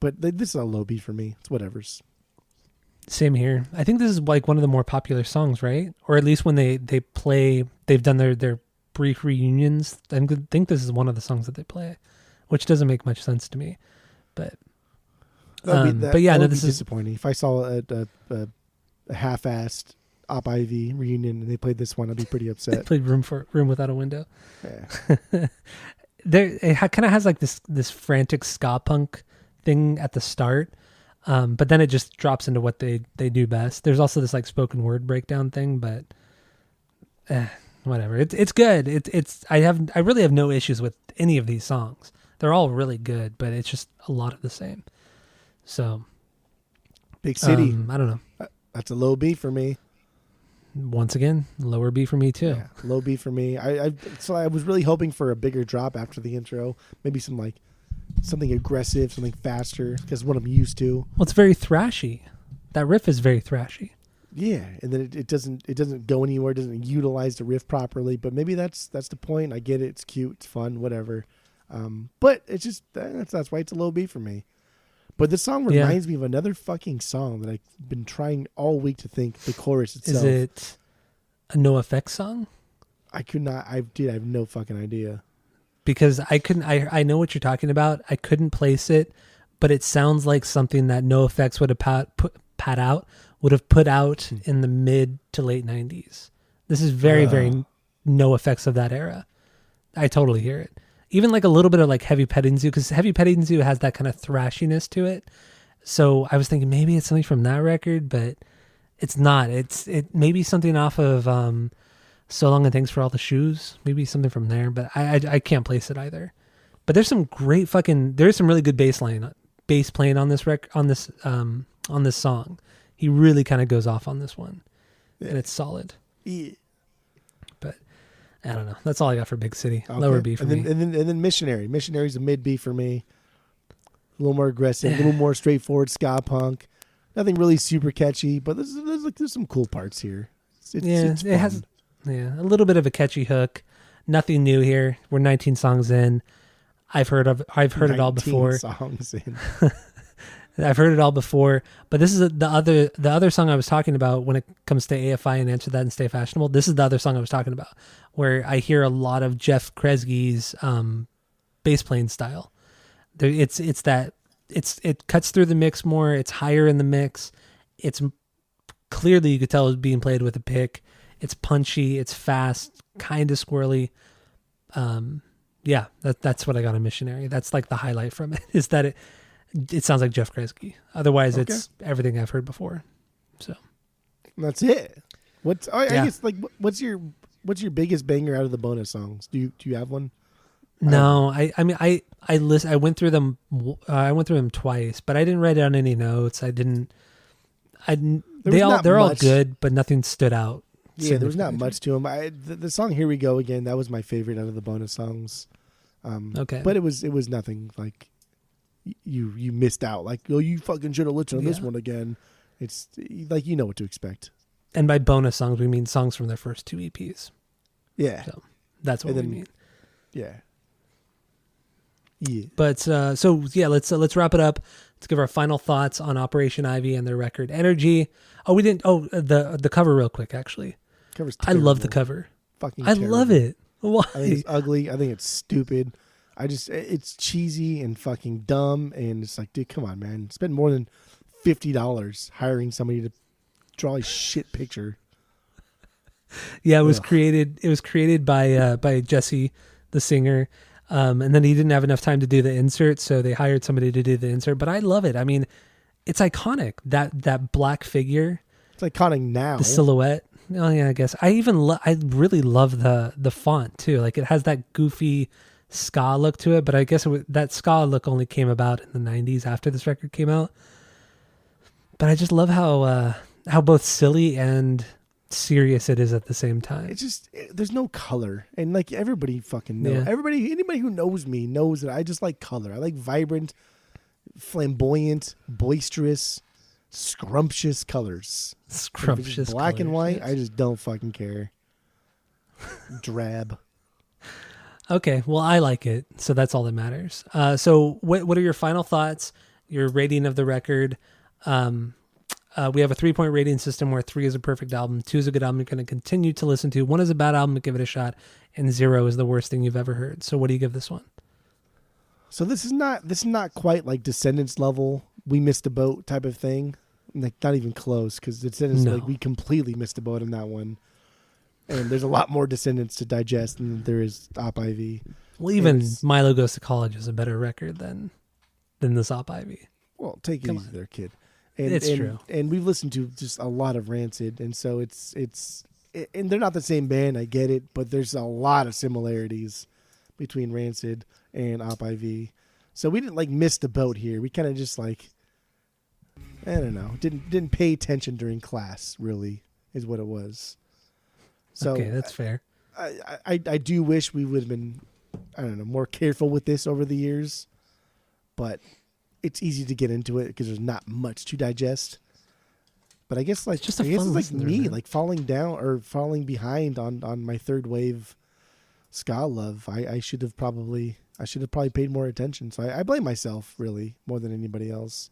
but this is a low B for me. It's whatever's. Same here. I think this is like one of the more popular songs, right? Or at least when they play, they've done their brief reunions. I think this is one of the songs that they play, which doesn't make much sense to me. But but yeah, no, would this be is disappointing. If I saw a half-assed Op Ivy reunion and they played this one, I'd be pretty upset. played Room Without a Window. Yeah. It kind of has like this frantic ska punk thing at the start, but then it just drops into what they do best. There's also this like spoken word breakdown thing, but whatever. It's good. I really have no issues with any of these songs. They're all really good, but it's just a lot of the same. So Big City. I don't know. That's a low B for me. Once again, lower B for me too. Yeah, low B for me. So I was really hoping for a bigger drop after the intro. Maybe something aggressive, something faster, because what I'm used to. Well, it's very thrashy. That riff is very thrashy. Yeah, and then it doesn't go anywhere. It doesn't utilize the riff properly. But maybe that's the point. I get it. It's cute. It's fun. Whatever. But it's just that's why it's a low B for me. But this song reminds me of another fucking song that I've been trying all week to think the chorus itself. Is it a NoFX song? I could not. I have no fucking idea. Because I couldn't. I know what you're talking about. I couldn't place it, but it sounds like something that NoFX would have put out in the mid to late 90s. This is very NoFX of that era. I totally hear it. Even like a little bit of like Heavy Petting Zoo, because Heavy Petting Zoo has that kind of thrashiness to it. So I was thinking maybe it's something from that record, but it's not. It maybe something off of So Long and Thanks for All the Shoes, maybe something from there, but I can't place it either. But there's some great there's some really good bass playing on this song. He really kind of goes off on this one, and it's solid. Yeah. But I don't know. That's all I got for Big City. Okay. Lower B for me. And then Missionary. Missionary's a mid B for me. A little more aggressive, a little more straightforward ska punk. Nothing really super catchy, but there's some cool parts here. It's fun. It has a little bit of a catchy hook. Nothing new here. We're 19 songs in. I've heard it all before. Songs in. I've heard it all before, but this is the other song I was talking about when it comes to AFI and Answer That and Stay Fashionable. This is the other song I was talking about, where I hear a lot of Jeff Kresge's bass playing style. It cuts through the mix more. It's higher in the mix. It's clearly, you could tell it's being played with a pick. It's punchy. It's fast, kind of squirrely. That's what I got on Missionary. That's like the highlight from it, is that it sounds like Jeff Kresge. Otherwise, it's everything I've heard before. So that's it. I guess like what's your biggest banger out of the bonus songs? Do you have one? No, I went through them. I went through them twice, but I didn't write down any notes. They're all good, but nothing stood out. Yeah, there was not much to them. The song "Here We Go Again" that was my favorite out of the bonus songs. Okay, but it was nothing like you missed out. Like, oh, you fucking should have listened to this one again. It's like you know what to expect. And by bonus songs, we mean songs from their first 2 EPs. Yeah, so that's what we mean. Yeah. Yeah. But let's wrap it up. Let's give our final thoughts on Operation Ivy and their record Energy. Oh, we didn't. Oh, the cover real quick. Actually, cover's terrible. I love the cover. Fucking. I love it. Why? I think it's ugly. I think it's stupid. It's cheesy and fucking dumb. And it's like, dude, come on, man. Spend more than $50 hiring somebody to draw a shit picture. Yeah, it was created. It was created by Jesse, the singer. And then he didn't have enough time to do the insert, so they hired somebody to do the insert. But I love it. I mean, it's iconic. That black figure. It's iconic now. The silhouette. Oh yeah, I guess. I really love the font too. Like it has that goofy ska look to it. But I guess that ska look only came about in the 90s after this record came out. But I just love how both silly and serious it is at the same time. It's just there's no color, and like everybody fucking knows. Yeah. Anybody who knows me knows that I just like color. I like vibrant, flamboyant, boisterous, scrumptious colors. If it's Scrumptious just black and colors, white. yes. I just don't fucking care. Drab. Okay, well, I like it, so that's all that matters. So what are your final thoughts, your rating of the record? We have a 3-point rating system where 3 is a perfect album, 2 is a good album you're going to continue to listen to, 1 is a bad album, give it a shot, and 0 is the worst thing you've ever heard. So what do you give this one? So this is not quite like Descendants level. We missed a boat type of thing. Like not even close, because Descendants No. like we completely missed a boat on that one. And there's a lot more Descendants to digest than there is Op Ivy. Well, even It's- Milo Goes to College is a better record than this Op Ivy. Well, take it Come easy on. there, kid. It's true. And we've listened to just a lot of Rancid, and so and they're not the same band. I get it, but there's a lot of similarities between Rancid and Op Ivy. So we didn't like miss the boat here. We kind of just like, I don't know, didn't pay attention during class. Really, is what it was. So Okay, that's fair. I do wish we would have been, I don't know, more careful with this over the years, but it's easy to get into it because there's not much to digest. But I guess like It's just a I guess fun it's like listen, me, man. like falling down or falling behind on my third wave ska love. I should have probably paid more attention. So I blame myself really more than anybody else.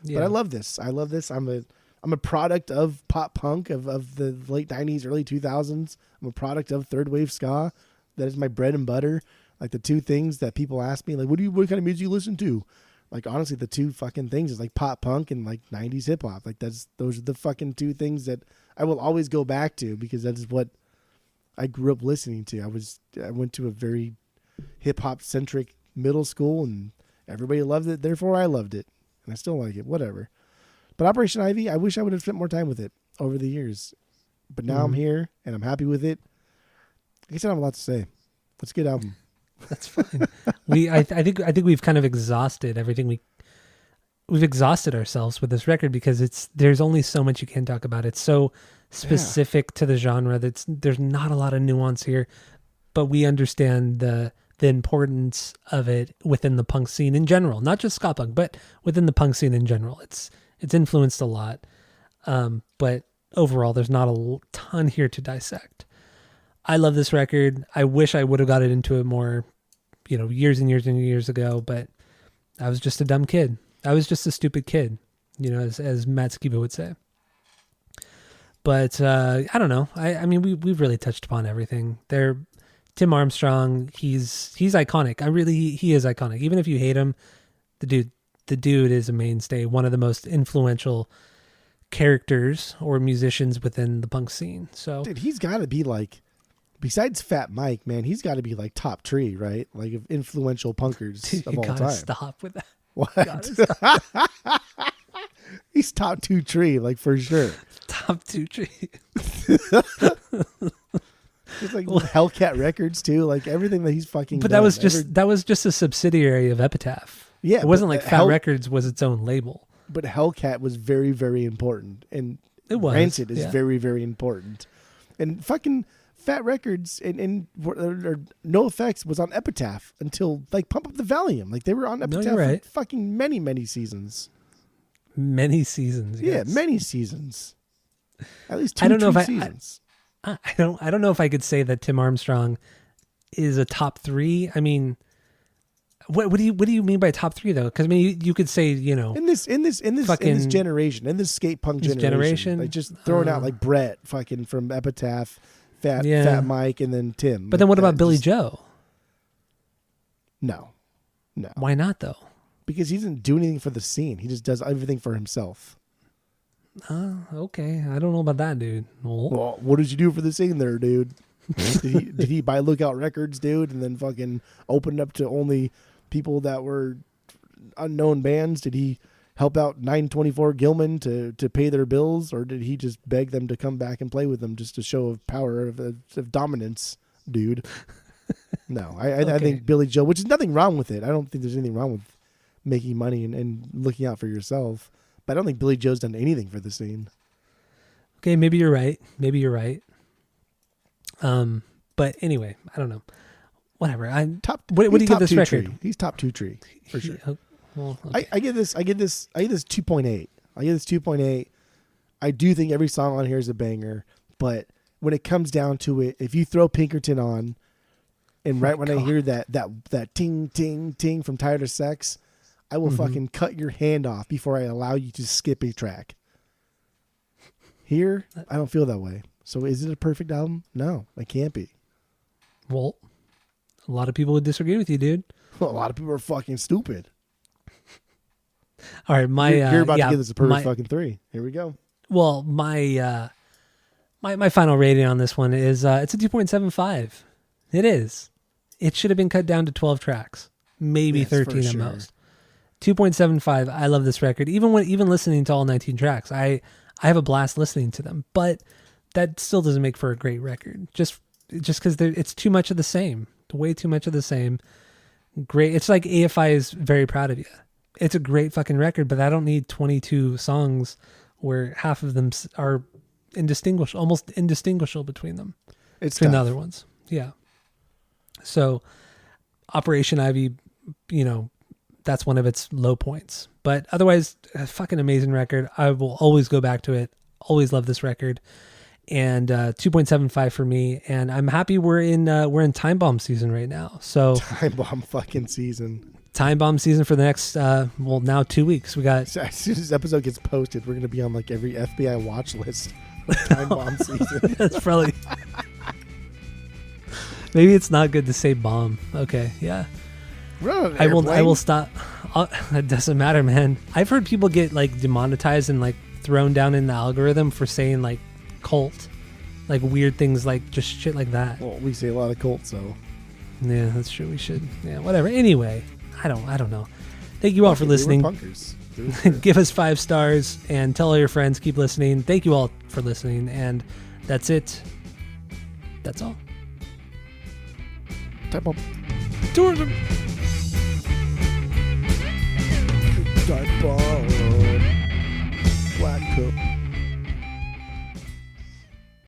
Yeah. But I love this. I'm a product of pop punk of the late 90s, early 2000s. I'm a product of third wave ska. That is my bread and butter. Like the two things that people ask me, like, what kind of music you listen to? Like, honestly, the two fucking things is like pop punk and like 90s hip hop. Like those are the fucking two things that I will always go back to because that is what I grew up listening to. I went to a very hip hop centric middle school and everybody loved it. Therefore I loved it and I still like it, whatever. But Operation Ivy, I wish I would have spent more time with it over the years. But now I'm here and I'm happy with it. I guess I don't have a lot to say. It's a good album. That's fine. I think we've kind of exhausted everything we've exhausted ourselves with this record because there's only so much you can talk about. It's so specific to the genre that there's not a lot of nuance here, but we understand the importance of it within the punk scene in general, not just ska punk, but within the punk scene in general. It's influenced a lot, but overall, there's not a ton here to dissect. I love this record. I wish I would have got it into it more, years and years and years ago, but I was just a dumb kid. I was just a stupid kid, as Matt Skiba would say. But I don't know. I mean, we've really touched upon everything. Tim Armstrong, he's iconic. He is iconic. Even if you hate him, the dude is a mainstay, one of the most influential characters or musicians within the punk scene. So, Dude, he's got to be like, besides Fat Mike, man, he's got to be like top tree, right? Like of influential punkers dude, of you all gotta time. stop with that. What? Gotta stop. He's top 2 tree, like for sure. Top 2 tree. It's like Hellcat Records too, like everything that he's fucking. But done. that was just a subsidiary of Epitaph. Yeah, It wasn't but like Fat Records was its own label. But Hellcat was very, very important, and It was. Rancid is yeah. very, very important, and fucking Fat Records and No Effects was on Epitaph until like Pump Up the Volume. Like they were on Epitaph you're right. for fucking many seasons. Many seasons. Yeah, yes. many seasons. At least 2 I don't know if seasons. I don't know if I could say that Tim Armstrong is a top 3. I mean, what do you mean by top 3 though? Because I mean, you could say in this fucking- generation, in this skate punk this generation? like just throwing out like Brett fucking from Epitaph, Fat Mike, and then Tim. But then Like, what about that Billy just- Joe? No, Why not though? because he doesn't do anything for the scene. He just does everything for himself. Okay. I don't know about that, dude. Well, what did you do for the scene there, dude? did he buy Lookout Records, dude, and then fucking open it up to only people that were unknown bands? Did he help out 924 Gilman to pay their bills, or did he just beg them to come back and play with them just to show of power of dominance, dude? No, I think Billy Joe, which is nothing wrong with it. I don't think there's anything wrong with making money and looking out for yourself. But I don't think Billy Joe's done anything for the scene. Okay, maybe you're right. Maybe you're right. But anyway, I don't know. Whatever. What do you give this record? Tree. He's top 2 tree for sure. Well, okay. I give this 2.8. I give this 2.8. I do think every song on here is a banger, but when it comes down to it, if you throw Pinkerton on, and right when I hear that ting ting ting from Tired of Sex, I will fucking cut your hand off before I allow you to skip a track. Here, I don't feel that way. So is it a perfect album? No, it can't be. Well, a lot of people would disagree with you, dude. Well, a lot of people are fucking stupid. All right, you're about to give this a perfect fucking 3. Here we go. Well, my final rating on this one is it's a 2.75. It is. It should have been cut down to 12 tracks, maybe 13 at most. 2.75. I love this record. Even listening to all 19 tracks, I have a blast listening to them. But that still doesn't make for a great record. Just because it's too much of the same. Way too much of the same. Great. It's like AFI is very proud of you. It's a great fucking record, but I don't need 22 songs where half of them are almost indistinguishable between them. Between the other ones. Yeah. So Operation Ivy, that's one of its low points. But otherwise, a fucking amazing record. I will always go back to it. Always love this record. And 2.75 for me. And I'm happy we're in Time Bomb season right now. So Time Bomb fucking season. Time Bomb season for the next now 2 weeks. We got as soon as this episode gets posted, we're gonna be on like every FBI watch list for Time Bomb season. That's probably maybe it's not good to say bomb. Okay, yeah. I will stop. It doesn't matter, man. I've heard people get like demonetized and like thrown down in the algorithm for saying like cult, like weird things, like just shit like that. Well, we say a lot of cult, so yeah, that's true. We should, yeah, whatever. Anyway, I don't know. Thank you all for listening. Give us 5 stars and tell all your friends. Keep listening. Thank you all for listening, and that's it. That's all. Time Bomb. Tourism. Time Bomb. Black Coat.